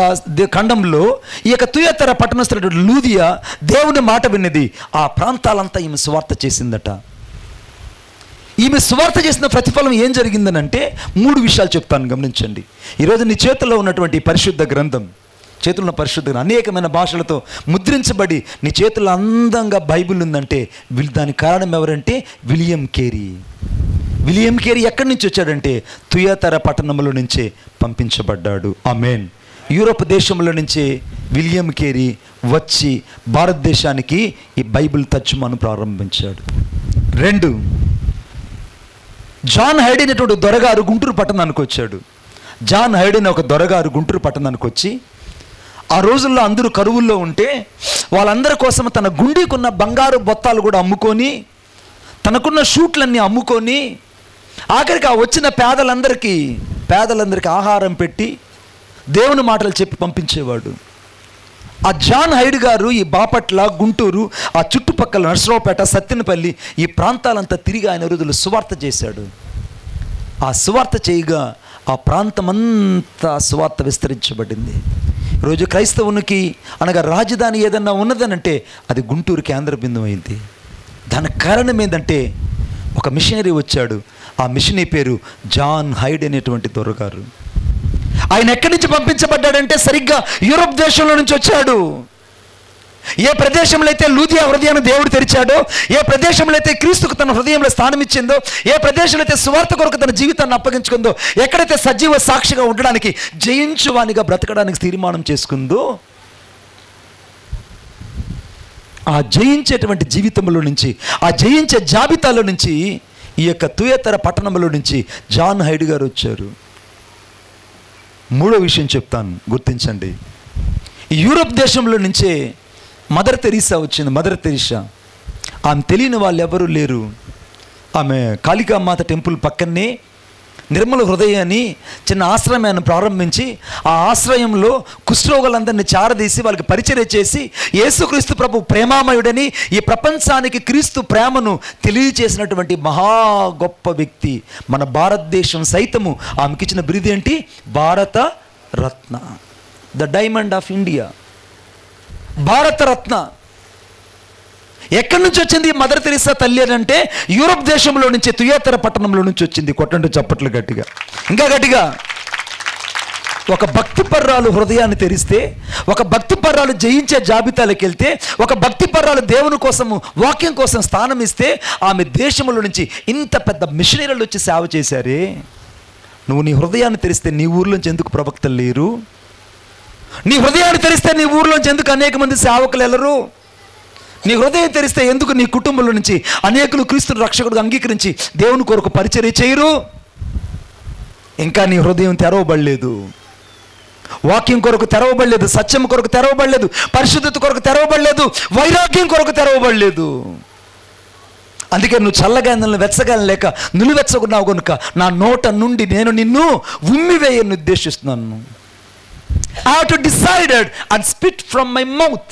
ఖండంలో ఈ యొక్క తుయతైర పట్టణస్థుడు లూదియా దేవుని మాట విన్నది. ఆ ప్రాంతాలంతా ఈమె సువార్త చేసిందట. ఈమె సువార్త చేసిన ప్రతిఫలం ఏం జరిగిందనంటే 3 విషయాలు చెప్తాను, గమనించండి. ఈరోజు నీ చేతుల్లో ఉన్నటువంటి పరిశుద్ధ గ్రంథం, చేతుల్లో పరిశుద్ధ గ్రంథం అనేకమైన భాషలతో ముద్రించబడి నీ చేతుల్లో అందంగా బైబిల్ ఉందంటే దానికి కారణం ఎవరంటే విలియం కేరీ. విలియం కేరీ ఎక్కడి నుంచి వచ్చాడంటే తుయతైర పట్టణంలో నుంచే పంపించబడ్డాడు. ఆమేన్. యూరోప్ దేశంలో నుంచే విలియం కేరీ వచ్చి భారతదేశానికి ఈ బైబిల్ తర్జుమాను ప్రారంభించాడు. 2, జాన్ హైడ్ అనేటువంటి దొరగారు గుంటూరు పట్టణానికి వచ్చాడు. జాన్ హైడ్ అనే ఒక దొరగారు గుంటూరు పట్టణానికి వచ్చి ఆ రోజుల్లో అందరూ కరువుల్లో ఉంటే వాళ్ళందరి కోసం తన గుండీకున్న బంగారు బొత్తాలు కూడా అమ్ముకొని, తనకున్న షూట్లన్నీ అమ్ముకొని, ఆఖరికి ఆ వచ్చిన పేదలందరికీ ఆహారం పెట్టి దేవుని మాటలు చెప్పి పంపించేవాడు. ఆ జాన్ హైడ్ గారు ఈ బాపట్ల, గుంటూరు, ఆ చుట్టుపక్కల నర్సరావుపేట, సత్తెనపల్లి ఈ ప్రాంతాలంతా తిరిగి ఆయన రోజులు సువార్త చేశాడు. ఆ సువార్త చేయగా ఆ ప్రాంతమంతా సువార్త విస్తరించబడింది. రోజు క్రైస్తవునికి అనగా రాజధాని ఏదన్నా ఉన్నదనంటే అది గుంటూరు కేంద్ర బిందువు అయింది. దానికి కారణం ఏంటంటే ఒక మిషనరీ వచ్చాడు. ఆ మిషనరీ పేరు జాన్ హైడ్ అనేటువంటి దొరగారు. ఆయన ఎక్కడి నుంచి పంపించబడ్డాడంటే సరిగ్గా యూరోప్ దేశంలో నుంచి వచ్చాడు. ఏ ప్రదేశంలో అయితే లూదియా హృదయాన్ని దేవుడు తెరిచాడో, ఏ ప్రదేశంలో అయితే క్రీస్తుకు తన హృదయంలో స్థానం ఇచ్చిందో, ఏ ప్రదేశంలో అయితే సువార్త కొరకు తన జీవితాన్ని అప్పగించుకుందో, ఎక్కడైతే సజీవ సాక్షిగా ఉండడానికి, జయించువానిగా బ్రతకడానికి తీర్మానం చేసుకుందో, ఆ జయించేటువంటి జీవితంలో నుంచి, ఆ జయించే జాబితాలో నుంచి ఈ యొక్క తుయతైర పట్టణంలో నుంచి జాన్ హైడ్ గారు వచ్చారు. 3వ విషయం చెప్తాను, గుర్తించండి. ఈ యూరోప్ దేశంలో నుంచే మదర్ తెరీసా వచ్చింది. మదర్ తెరీసా ఆమె తెలియని వాళ్ళు ఎవరూ లేరు. ఆమె కాళికామాత టెంపుల్ పక్కనే నిర్మల హృదయాన్ని చిన్న ఆశ్రయాన్ని ప్రారంభించి ఆ ఆశ్రయంలో కుష్ఠరోగులందరినీ చారదీసి వాళ్ళకి పరిచర్య చేసి యేసుక్రీస్తు ప్రభు ప్రేమామయుడని ఈ ప్రపంచానికి క్రీస్తు ప్రేమను తెలియచేసినటువంటి మహా గొప్ప వ్యక్తి. మన భారతదేశం సైతము ఆమెకిచ్చిన బిరుదు ఏంటి? Bharat Ratna, the diamond of India, Bharat Ratna. ఎక్కడి నుంచి వచ్చింది మదర్ తెరీసా తల్లి అని అంటే యూరోప్ దేశంలో నుంచి, తుయతైర పట్టణంలో నుంచి వచ్చింది. కొట్టండి చప్పట్లు గట్టిగా, ఇంకా గట్టిగా. ఒక భక్తిపర్రాలు హృదయాన్ని తెరిస్తే, ఒక భక్తిపర్రాలు జయించే జాబితాలకు వెళ్తే, ఒక భక్తిపర్రాలు దేవుని కోసము వాక్యం కోసం స్థానం ఇస్తే, ఆమె దేశంలో నుంచి ఇంత పెద్ద మిషనరీలు వచ్చి సేవ చేశారే. నువ్వు నీ హృదయాన్ని తెరిస్తే నీ ఊర్లోంచి ఎందుకు ప్రవక్తలు లేరు? నీ హృదయాన్ని తెరిస్తే నీ ఊర్లోంచి ఎందుకు అనేక మంది సేవకులు వెళ్ళరు? నీ హృదయం తెరిస్తే ఎందుకు నీ కుటుంబంలో నుంచి అనేకులు క్రీస్తుని రక్షకుడు అంగీకరించి దేవుని కొరకు పరిచర్య చేయరు? ఇంకా నీ హృదయం తెరవబడలేదు, వాక్యం కొరకు తెరవబడలేదు, సత్యం కొరకు తెరవబడలేదు, పరిశుద్ధత కొరకు తెరవబడలేదు, వైరాగ్యం కొరకు తెరవబడలేదు. అందుకే నువ్వు చల్లగాయలను వెచ్చగాయలు లేక నిలువెచ్చకున్నావు కనుక నా నోట నుండి నేను నిన్ను ఉమ్మివేయని ఉద్దేశిస్తున్నాను. I have to decided and spit from my mouth.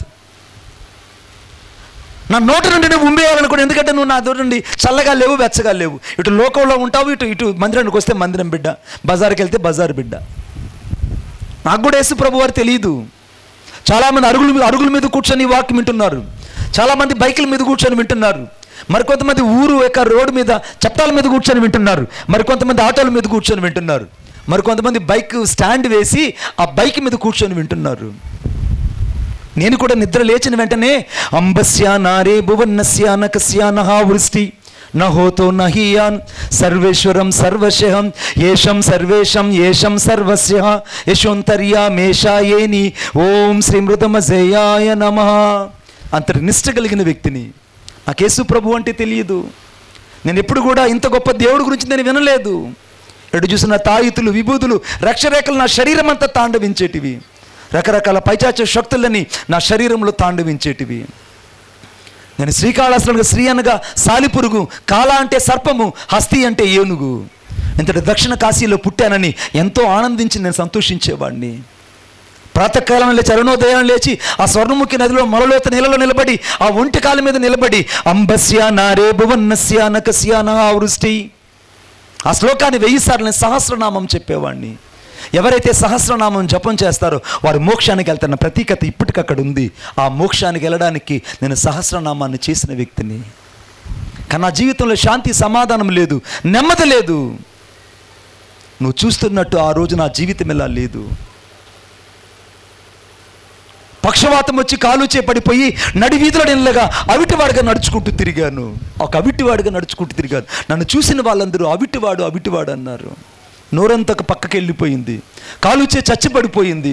నా నోట నుండి నువ్వు ఉమ్మేయాలనుకోండి. ఎందుకంటే నువ్వు నా దూరం నుండి చల్లగా లేవు, వెచ్చగా లేవు. ఇటు లోకంలో ఉంటావు, ఇటు మందిరానికి వస్తే మందిరం బిడ్డ, బజార్కి వెళ్తే బజార్ బిడ్డ. నాకు కూడా యేసు ప్రభు వారు తెలియదు. చాలామంది అరుగుల మీద కూర్చొని వాక్యం వింటున్నారు, చాలామంది బైకుల మీద కూర్చొని వింటున్నారు, మరికొంతమంది ఊరు యొక్క రోడ్డు మీద చట్టాల మీద కూర్చొని వింటున్నారు, మరికొంతమంది ఆటోల మీద కూర్చొని వింటున్నారు, మరికొంతమంది బైక్ స్టాండ్ వేసి ఆ బైక్ మీద కూర్చొని వింటున్నారు. నేను కూడా నిద్ర లేచిన వెంటనే అంబస్యా నారే భువన్నస్య నకస్యా నహా వృష్టి నహోతో నహియాన్ సర్వేశ్వరం సర్వశః ఏషం సర్వేషం ఏషం సర్వస్య యశోంతర్యా మేషాయేని ఓం శ్రీ మృతమజయాయ నమః. అంతటి నిష్ట కలిగిన వ్యక్తిని. నాకు యేసు ప్రభు అంటే తెలియదు. నేను ఎప్పుడు కూడా ఇంత గొప్ప దేవుడి గురించి నేను వినలేదు. ఎటు చూసిన తాయితులు, విభూతులు, రక్షరేఖలు నా శరీరం అంతా తాండవించేటివి. రకరకాల పైచాచ శక్తులని నా శరీరంలో తాండవించేటివి. నేను శ్రీకాళహస్తిలో శ్రీ అనగా సాలిపురుగు, కాళ అంటే సర్పము, హస్తి అంటే ఏనుగు. ఇంతటి దక్షిణ కాశీలో పుట్టానని ఎంతో ఆనందించి నేను సంతోషించేవాడిని. ప్రాతకాలంలో లేచి అరుణోదయం లేచి ఆ స్వర్ణముఖి నదిలో మొలలోత నీళ్ళలో నిలబడి ఆ ఒంటి కాల మీద నిలబడి అంబస్యా నారే భువన్నస్యా నకస్యా నహా వృష్టి, ఆ శ్లోకాన్ని 1000 సార్లు నేను సహస్రనామం చెప్పేవాడిని. ఎవరైతే సహస్రనామం జపం చేస్తారో వారు మోక్షానికి వెళ్తారన్న ప్రతీకత ఇప్పటికక్కడ ఉంది. ఆ మోక్షానికి వెళ్ళడానికి నేను సహస్రనామాన్ని చేసిన వ్యక్తిని. కానీ నా జీవితంలో శాంతి, సమాధానం లేదు, నెమ్మది లేదు. నువ్వు చూస్తున్నట్టు ఆ రోజు నా జీవితం ఇలా లేదు. పక్షవాతం వచ్చి కాలు చేపడిపోయి నడి వీధిలో నిల్లగా అవిటివాడుగా నడుచుకుంటూ తిరిగాను. ఒక అవిటివాడుగా నడుచుకుంటూ తిరిగాను. నన్ను చూసిన వాళ్ళందరూ అవిటివాడు అవిటివాడు అన్నారు. నోరంతకు పక్కకి వెళ్ళిపోయింది, కాలు చే చచ్చిపడిపోయింది,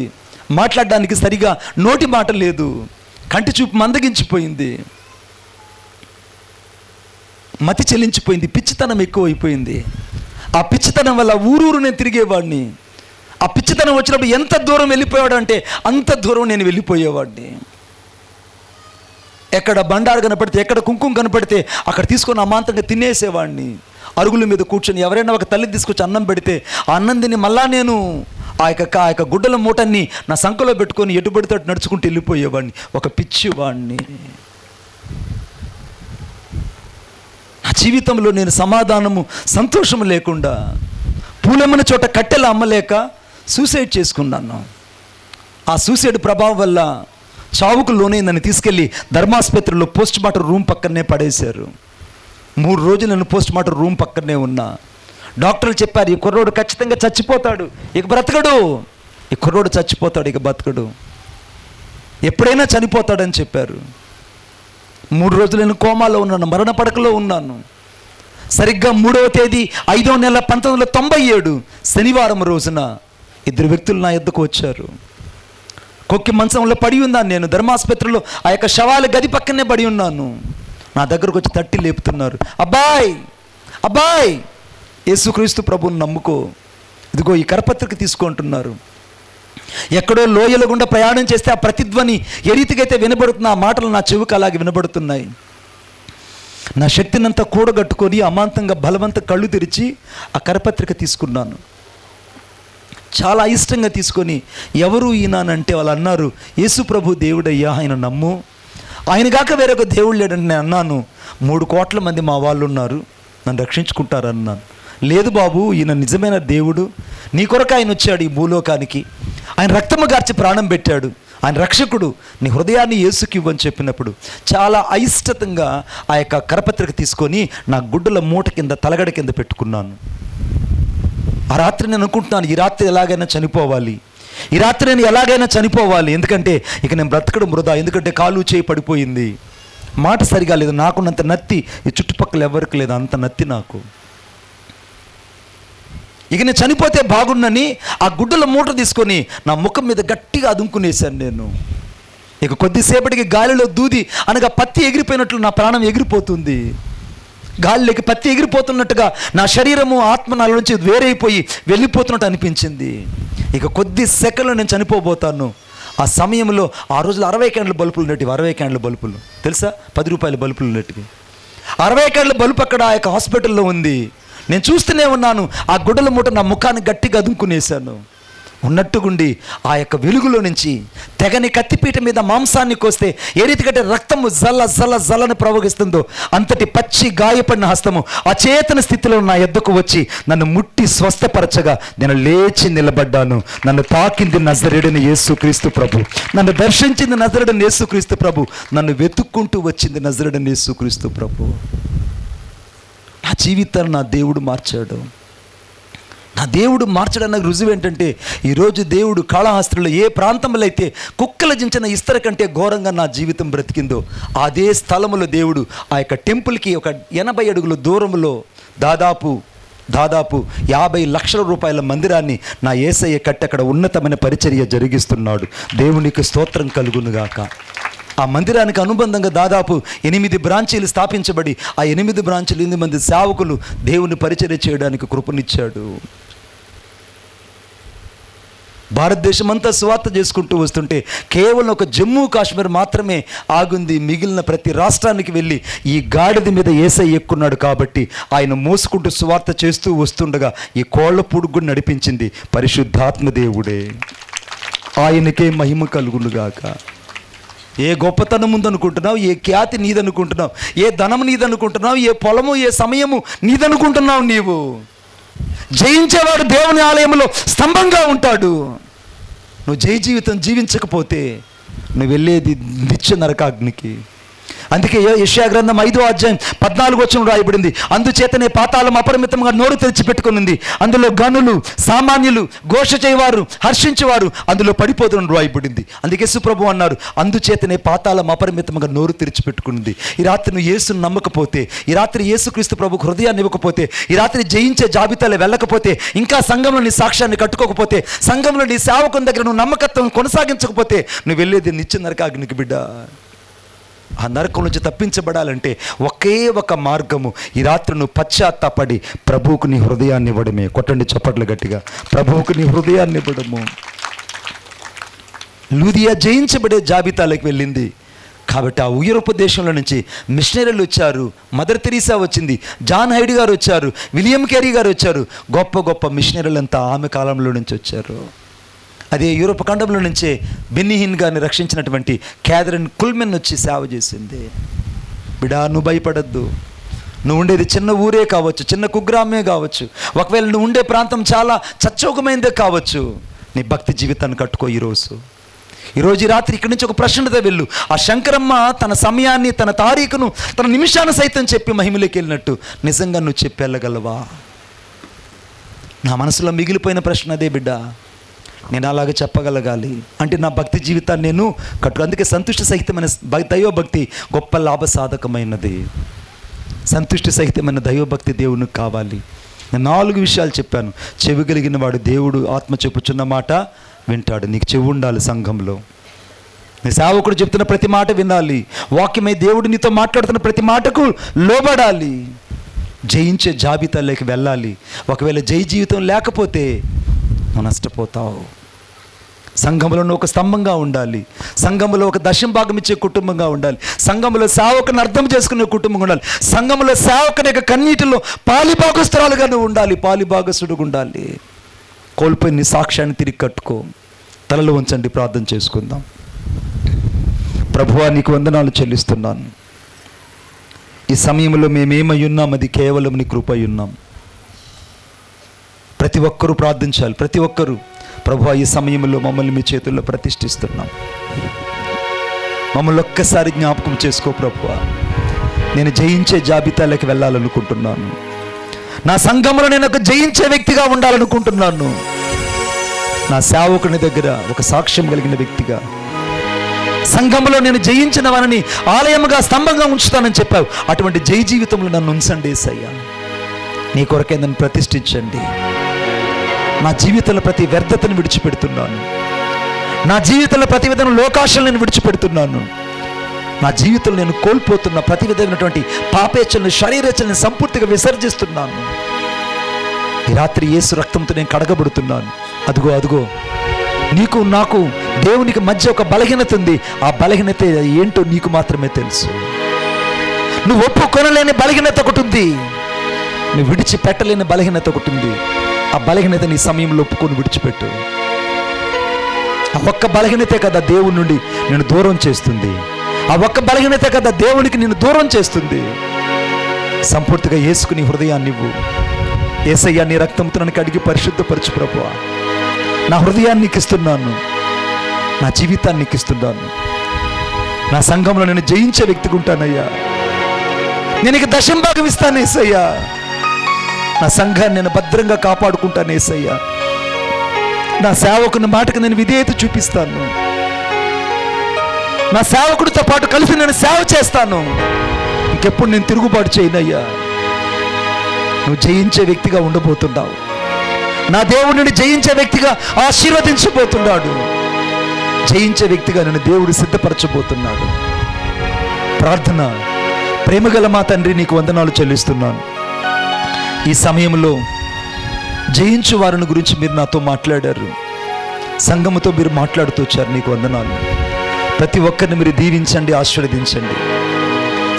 మాట్లాడడానికి సరిగా నోటి మాట లేదు, కంటి చూపు మందగించిపోయింది, మతి చెల్లించిపోయింది, పిచ్చితనం ఎక్కువైపోయింది. ఆ పిచ్చితనం వల్ల ఊరూరు నేను తిరిగేవాడిని. ఆ పిచ్చితనం వచ్చినప్పుడు ఎంత దూరం వెళ్ళిపోయాడు అంటే అంత దూరం నేను వెళ్ళిపోయేవాడిని. ఎక్కడ బండారు కనపడితే, ఎక్కడ కుంకుమ కనపడితే అక్కడ తీసుకొని అమాంతంగా తినేసేవాడిని. అరుగుల మీద కూర్చొని ఎవరైనా ఒక తల్లి తీసుకొచ్చి అన్నం పెడితే ఆ అన్నం తిని మళ్ళా నేను ఆ యొక్క గుడ్డల మూటన్ని నా సంకలో పెట్టుకొని ఎటుబడితో నడుచుకుంటూ వెళ్ళిపోయేవాడిని. ఒక పిచ్చివాడిని. నా జీవితంలో నేను సమాధానము, సంతోషము లేకుండా పూలమ్మని చోట కట్టెలు అమ్మలేక సూసైడ్ చేసుకున్నాను. ఆ సూసైడ్ ప్రభావం వల్ల చావుకు లోనైందని తీసుకెళ్ళి ధర్మాసుపత్రిలో పోస్ట్ మార్టం రూమ్ పక్కనే పడేశారు. 3 రోజులు నేను పోస్ట్ మార్టం రూమ్ పక్కనే ఉన్నా. డాక్టర్లు చెప్పారు, ఈ కుర్రోడు ఖచ్చితంగా చచ్చిపోతాడు, ఇక బ్రతకడు, ఈ కుర్రోడు చచ్చిపోతాడు, ఇక బతకడు, ఎప్పుడైనా చనిపోతాడని చెప్పారు. 3 రోజులు నేను కోమాలో ఉన్నాను, మరణ పడకలో ఉన్నాను. సరిగ్గా 3వ తేదీ 5వ నెల 1997 శనివారం రోజున 2 వ్యక్తులు నా యొద్దకు వచ్చారు. కొక్కి మంచంలో పడి ఉన్నాను. నేను ధర్మాసుపత్రిలో ఆ యొక్క శవాల గది పక్కనే పడి ఉన్నాను. నా దగ్గరకు వచ్చి తట్టి లేపుతున్నారు. అబ్బాయ్ అబ్బాయ్, యేసుక్రీస్తు ప్రభువుని నమ్ముకో, ఇదిగో ఈ కరపత్రిక తీసుకుంటున్నారు. ఎక్కడో లోయల గుండా ప్రయాణం చేస్తే ఆ ప్రతిధ్వని ఏ రీతికైతే వినబడుతున్నా ఆ మాటలు నా చెవుకు అలాగే వినబడుతున్నాయి. నా శక్తినంతా కూడగట్టుకొని అమాంతంగా బలవంత కళ్ళు తెరిచి ఆ కరపత్రిక తీసుకున్నాను. చాలా ఇష్టంగా తీసుకొని ఎవరు ఈయనంటే వాళ్ళు అన్నారు, యేసు ప్రభు దేవుడయ్యా, ఆయన నమ్ము, ఆయన కాక వేరొక దేవుడు లేడంటే నేను అన్నాను. 3 కోట్ల మంది మా వాళ్ళు ఉన్నారు, నన్ను రక్షించుకుంటారన్నాను. లేదు బాబు, ఈయన నిజమైన దేవుడు, నీ కొరకు ఆయన వచ్చాడు ఈ భూలోకానికి, ఆయన రక్తము గార్చి ప్రాణం పెట్టాడు, ఆయన రక్షకుడు, నీ హృదయాన్ని యేసుకి ఇవ్వని చెప్పినప్పుడు చాలా అయిష్టతంగా ఆ యొక్క కరపత్రిక తీసుకొని నా గుడ్డల మూట కింద తలగడ కింద పెట్టుకున్నాను. ఆ రాత్రి నేను అనుకుంటున్నాను, ఈ రాత్రి ఎలాగైనా చనిపోవాలి, ఈ రాత్రి నేను ఎలాగైనా చనిపోవాలి, ఎందుకంటే ఇక నేను బ్రతకడం వృధా, ఎందుకంటే కాలు చేయి పడిపోయింది, మాట సరిగా లేదు, నాకున్నంత నత్తి ఈ చుట్టుపక్కల ఎవరికి లేదు, అంత నత్తి నాకు. ఇక నేను చనిపోతే బాగుండని ఆ గుడ్డల మూట తీసుకొని నా ముఖం మీద గట్టిగా అదుముకునేశాను నేను. ఇక కొద్దిసేపటికి గాలిలో దూది అనగా పత్తి ఎగిరిపోయినట్లు నా ప్రాణం ఎగిరిపోతుంది. గాలిలోకి పత్తి ఎగిరిపోతున్నట్టుగా నా శరీరము ఆత్మ నాలో నుంచి వేరైపోయి వెళ్ళిపోతున్నట్టు అనిపించింది. ఇక కొద్ది సెకండ్లో నేను చనిపోబోతాను. ఆ సమయంలో ఆ రోజులు 60 క్యాండిల్ బల్బులు ఉన్నట్టు, 60 క్యాండిల్ బల్బులు తెలుసా, 10 రూపాయల బల్బులు ఉన్నట్టువి. 60 క్యాండిల్ బల్బు అక్కడ ఆ యొక్క హాస్పిటల్లో ఉంది. నేను చూస్తూనే ఉన్నాను. ఆ గుడ్డల మూట నా ముఖాన్ని గట్టిగా అదుముకునేశాను. ఉన్నట్టుగుండి ఆ యొక్క వెలుగులో నుంచి తెగని కత్తిపీట మీద మాంసాన్ని కోస్తే ఏ రీతికంటే రక్తము జల్ల జల్ల జల్లని ప్రవహిస్తుందో అంతటి పచ్చి గాయపడిన హస్తము అచేతన స్థితిలో నా ఎద్దకు వచ్చి నన్ను ముట్టి స్వస్థపరచగా నేను లేచి నిలబడ్డాను. నన్ను తాకింది నజరేయుడైన యేసుక్రీస్తు ప్రభు, నన్ను దర్శించింది నజరేయుడైన యేసుక్రీస్తు ప్రభు, నన్ను వెతుక్కుంటూ వచ్చింది నజరేయుడైన యేసుక్రీస్తు ప్రభు. నా జీవితాన్ని నా దేవుడు మార్చాడు. నా దేవుడు మార్చడానికి రుజువు ఏంటంటే, ఈరోజు దేవుడు కాళహస్తిలో ఏ ప్రాంతంలో అయితే కుక్కల జించిన ఇస్తర కంటే ఘోరంగా నా జీవితం బ్రతికిందో అదే స్థలంలో దేవుడు ఆ యొక్క టెంపుల్కి ఒక 80 అడుగుల దూరంలో దాదాపు 50 లక్షల రూపాయల మందిరాన్ని నా యేసయ్య కట్టి అక్కడ ఉన్నతమైన పరిచర్య జరిగిస్తున్నాడు. దేవునికి స్తోత్రం కలుగునుగాక. ఆ మందిరానికి అనుబంధంగా దాదాపు 8 బ్రాంచీలు స్థాపించబడి ఆ 8 బ్రాంచీలు 8 మంది సేవకులు దేవుని పరిచర్య చేయడానికి కృపనిచ్చాడు. భారతదేశం అంతా సువార్త చేసుకుంటూ వస్తుంటే కేవలం ఒక జమ్మూ కాశ్మీర్ మాత్రమే ఆగుంది. మిగిలిన ప్రతి రాష్ట్రానికి వెళ్ళి ఈ గాడిద మీద యేసయ్య ఎక్కున్నాడు కాబట్టి ఆయన మోసుకుంటూ సువార్త చేస్తూ వస్తుండగా ఈ కోళ్ల పుడుగు నడిపించింది పరిశుద్ధాత్మ దేవుడే. ఆయనకే మహిమ కలుగునుగాక. ఏ గొప్పతనం ఉందనుకుంటున్నావు, ఏ ఖ్యాతి నీదనుకుంటున్నావు, ఏ ధనం నీదనుకుంటున్నావు, ఏ పొలము ఏ సమయము నీదనుకుంటున్నావు. నీవు జయించేవాడు దేవుని ఆలయంలో స్తంభంగా ఉంటాడు. నువ్వు జయ జీవితం జీవించకపోతే నువ్వు వెళ్ళేది నిత్య నరకాగ్నికి. అందుకే యెషయా గ్రంథం 5వ అధ్యాయం 14వ వచనం రాయబడింది, అందుచేతనే పాతాళం అపరిమితంగా నోరు తెరిచిపెట్టుకునింది, అందులో గనులు సామాన్యులు ఘోష చేయవారు హర్షించేవారు అందులో పడిపోతున్న రాయబడింది. అందుకే యేసుప్రభు అన్నారు, అందుచేతనే పాతాళం అపరిమితంగా నోరు తెరిచిపెట్టుకునింది. ఈ రాత్రి నువ్వు యేసును నమ్మకపోతే, ఈ రాత్రి యేసుక్రీస్తు ప్రభు హృదయాన్ని ఇవ్వకపోతే, ఈ రాత్రి జయించే జాబితాలో వెళ్ళకపోతే, ఇంకా సంఘంలో నీ సాక్ష్యాన్ని కట్టుకోకపోతే, సంఘంలో నీ సేవకుని దగ్గర నువ్వు నమ్మకత్వం కొనసాగించకపోతే నువ్వు వెళ్ళేది నిత్య నరకాగ్నికి బిడ్డ. ఆ నరకం నుంచి తప్పించబడాలంటే ఒకే ఒక మార్గము, ఈ రాత్రి నువ్వు పశ్చాత్తాపడి ప్రభువుకు నీ హృదయాన్ని ఇవ్వడమే. కొట్టండి చప్పట్లు గట్టిగా, ప్రభువుకు నీ హృదయాన్ని ఇవ్వడము. లూదియా జయించబడే జాబితాలోకి వెళ్ళింది కాబట్టి ఆ యూరోప్ దేశంలో నుంచి మిషనరీలు వచ్చారు. మదర్ తెరీసా వచ్చింది, జాన్ హైడ్ గారు వచ్చారు, విలియం క్యారీ గారు వచ్చారు. గొప్ప గొప్ప మిషనరీలంతా ఆమె కాలంలో నుంచి వచ్చారు. అదే యూరోప్ ఖండంలో నుంచే బెన్నీహిన్ గారిని రక్షించినటువంటి క్యాథరిన్ కుల్మెన్ వచ్చి సేవ చేసింది. బిడా, నువ్వు భయపడద్దు. నువ్వు ఉండేది చిన్న ఊరే కావచ్చు, చిన్న కుగ్రామే కావచ్చు, ఒకవేళ నువ్వు ఉండే ప్రాంతం చాలా చచ్చౌకమైందే కావచ్చు, నీ భక్తి జీవితాన్ని కట్టుకో. ఈరోజు ఈ రాత్రి ఇక్కడి నుంచి ఒక ప్రశ్నతో వెళ్ళు. ఆ శంకరమ్మ తన సమయాన్ని, తన తారీఖును, తన నిమిషాన్ని సైతం చెప్పి మహిమలోకి వెళ్ళినట్టు నిజంగా నువ్వు చెప్పి వెళ్ళగలవా? నా మనసులో మిగిలిపోయిన ప్రశ్న అదే బిడ్డ. నేను అలాగే చెప్పగలగాలి అంటే నా భక్తి జీవితాన్ని నేను అందుకే సంతుష్టి సహితమైన దైవభక్తి గొప్ప లాభసాధకమైనది. సంతుష్టి సహితమైన దైవభక్తి దేవునికి కావాలి. నేను 4 విషయాలు చెప్పాను. చెవి కలిగిన వాడు దేవుడు ఆత్మ చెప్పుచున్న మాట వింటాడు. నీకు చెవి ఉండాలి. సంఘంలో నీ సేవకుడు చెప్తున్న ప్రతి మాట వినాలి. వాక్యమై దేవుడు నీతో మాట్లాడుతున్న ప్రతి మాటకు లోబడాలి. జయించే జాబితాలోకి వెళ్ళాలి. ఒకవేళ జై జీవితం లేకపోతే నువ్వు నష్టపోతావు. సంఘంలో ఒక స్తంభంగా ఉండాలి. సంఘంలో ఒక దశంభాగం ఇచ్చే కుటుంబంగా ఉండాలి. సంఘంలో సేవకుని అర్థం చేసుకునే కుటుంబంగా ఉండాలి. సంఘంలో సేవకుని యొక్క కన్నీటిలో పాలిభాగస్తురాలుగా నువ్వు ఉండాలి, పాలిభాగస్తుడుగా ఉండాలి. కోల్పోయిన నీ సాక్ష్యాన్ని తిరిగి కట్టుకో. తలలో ఉంచండి, ప్రార్థన చేసుకుందాం. ప్రభువా, నీకు వందనాలు చెల్లిస్తున్నాను. ఈ సమయంలో మేమేమై ఉన్నాం అది కేవలం నీ కృప అయి ఉన్నాం. ప్రతి ఒక్కరూ ప్రార్థించాలి. ప్రతి ఒక్కరూ ప్రభువా, ఈ సమయంలో మమ్మల్ని మీ చేతుల్లో ప్రతిష్ఠిస్తున్నాం. మమ్మల్ని ఒక్కసారి జ్ఞాపకం చేసుకో ప్రభువా. నేను జయించే జాబితాలోకి వెళ్ళాలనుకుంటున్నాను. నా సంఘంలో నేను ఒక జయించే వ్యక్తిగా ఉండాలనుకుంటున్నాను. నా సేవకుని దగ్గర ఒక సాక్ష్యం కలిగిన వ్యక్తిగా, సంఘంలో నేను జయించిన వారిని ఆలయముగా స్తంభంగా ఉంచుతానని చెప్పావు. అటువంటి జయ జీవితంలో నన్ను ఉంచండి యేసయ్యా. నీ కొరకే నన్ను ప్రతిష్ఠించండి. నా జీవితంలో ప్రతి వ్యర్థతను విడిచిపెడుతున్నాను. నా జీవితంలో ప్రతి విధమైన లోకాశలను నేను విడిచిపెడుతున్నాను. నా జీవితంలో నేను కోల్పోతున్న ప్రతి విధమైనటువంటి పాపేచ్ఛలను, శరీరేచ్ఛలను సంపూర్తిగా విసర్జిస్తున్నాను. ఈ రాత్రి యేసు రక్తంతో నేను కడగబడుతున్నాను. అదుగో అదుగో, నీకు నాకు దేవునికి మధ్య ఒక బలహీనత ఉంది. ఆ బలహీనత ఏంటో నీకు మాత్రమే తెలుసు. నువ్వు ఒప్పుకొనలేని బలహీనత ఒకటి ఉంది. నువ్వు విడిచిపెట్టలేని బలహీనత ఒకటి ఉంది. ఆ బలహీనత నీ సమయంలో ఒప్పుకొని విడిచిపెట్టు. ఆ ఒక్క బలహీనతే కదా దేవుని నుండి నేను దూరం చేస్తుంది. ఆ ఒక్క బలహీనతే కదా దేవునికి నేను దూరం చేస్తుంది. సంపూర్తిగా యేసుకుని హృదయాన్ని ఇవ్వు. యేసయ్యా, నీ రక్తంతో నన్ను కడిగి పరిశుద్ధపరచు ప్రభువా. నా హృదయాన్ని నీకు ఇస్తున్నాను. నా జీవితాన్ని నీకు ఇస్తున్నాను. నా సంఘంలో నేను జయించే వ్యక్తిగా ఉంటానయ్యా. నేను ఇక దశంభాగం ఇస్తాను యేసయ్యా. నా సంఘాన్ని నేను భద్రంగా కాపాడుకుంటాను యేసయ్యా. నా సేవకుని మాటకు నేను విధేయత చూపిస్తాను. నా సేవకుడితో పాటు కలిసి నేను సేవ చేస్తాను. ఇంకెప్పుడు నేను తిరుగుబాటు చేయనయ్యా. నువ్వు జయించే వ్యక్తిగా ఉండబోతున్నావు. నా దేవుడిని జయించే వ్యక్తిగా ఆశీర్వదించబోతున్నాడు. జయించే వ్యక్తిగా నన్ను దేవుడు సిద్ధపరచబోతున్నాడు. ప్రార్థన. ప్రేమగల మా తండ్రి, నీకు వందనాలు చెల్లిస్తున్నాను. ఈ సమయంలో జయించు వారిని గురించి మీరు నాతో మాట్లాడారు. సంఘముతో మీరు మాట్లాడుతూ వచ్చారు. నీకు వందనాలు. ప్రతి ఒక్కరిని మీరు దీవించండి, ఆశీర్వదించండి.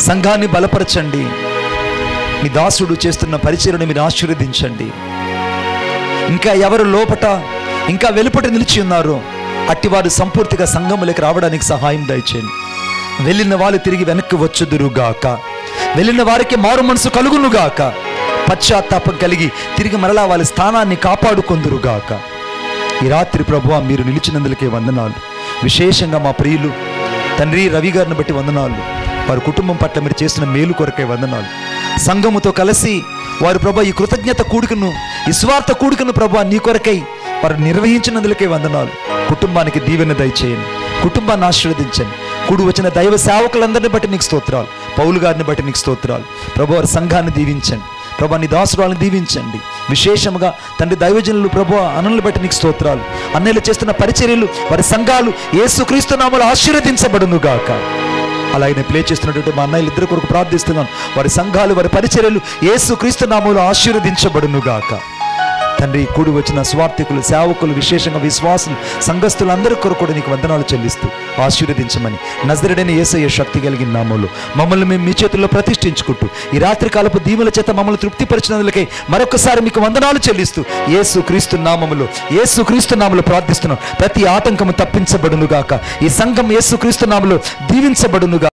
సంఘాన్ని బలపరచండి. మీ దాసుడు చేస్తున్న పరిచర్యను మీరు ఆశీర్వదించండి. ఇంకా ఎవరు లోపట ఇంకా వెలుపట నిలిచి ఉన్నారో అట్టివారు సంపూర్తిగా సంఘములకు రావడానికి సహాయం దయచేయండి. వెళ్ళిన వాళ్ళు తిరిగి వెనక్కి వచ్చుదురుగాక. వెళ్ళిన వారికి మారు మనసు కలుగునుగాక. పశ్చాత్తాపం కలిగి తిరిగి మరలా వాళ్ళ స్థానాన్ని కాపాడుకొందురుగాక. ఈ రాత్రి ప్రభువా, మీరు నిలిచినందులకే వందనాలు. విశేషంగా మా ప్రియులు తండ్రి రవి గారిని బట్టి వందనాలు. వారి కుటుంబం పట్ల మీరు చేసిన మేలు కొరకే వందనాలు. సంఘముతో కలిసి వారు ప్రభా ఈ కృతజ్ఞత కూడికను, ఈ స్వార్థ కూడికను ప్రభా నీ కొరకై వారు నిర్వహించినందులకే వందనాలు. కుటుంబానికి దీవెన దయచేయండి. కుటుంబాన్ని ఆశీర్వదించండి. కూడి వచ్చిన దైవ సేవకులందరిని బట్టి నీకు స్తోత్రాలు. పౌలు గారిని బట్టి నీకు స్తోత్రాలు. ప్రభు వారి సంఘాన్ని దీవించండి. ప్రభా నీ దాసురాలను దీవించండి. విశేషంగా తండ్రి దైవజనులు ప్రభు అన్నలను బట్టి నీకు స్తోత్రాలు. అన్నయ్యలు చేస్తున్న పరిచర్యలు, వారి సంఘాలు యేసుక్రీస్తు నామములో ఆశీర్వదించబడునుగాక. అలాగే ప్లే చేస్తున్నటువంటి మా అన్నయ్యలు ఇద్దరు కొరకు ప్రార్థిస్తున్నాను. వారి సంఘాలు, వారి పరిచర్యలు యేసుక్రీస్తు నామములో ఆశీర్వదించబడునుగాక. తండ్రి కూడి వచ్చిన స్వార్థికులు, సేవకులు, విశేషంగా విశ్వాసులు, సంఘస్థులందరి కొరకు కూడా నీకు వందనాలు చెల్లిస్తూ ఆశీర్వదించమని నజరేయుడైన యేసయ్య శక్తి కలిగిన నామములో మమ్మల్ని మేము మీ చేతుల్లో ప్రతిష్ఠించుకుంటూ ఈ రాత్రి కాలపు దీవుల చేత మమ్మల్ని తృప్తిపరిచినందులకై మరొకసారి మీకు వందనాలు చెల్లిస్తూ యేసుక్రీస్తు నామములో ప్రార్థిస్తున్నాం. ప్రతి ఆటంకము తప్పించబడునుగాక. ఈ సంఘం యేసుక్రీస్తు నామములో దీవించబడునుగాక.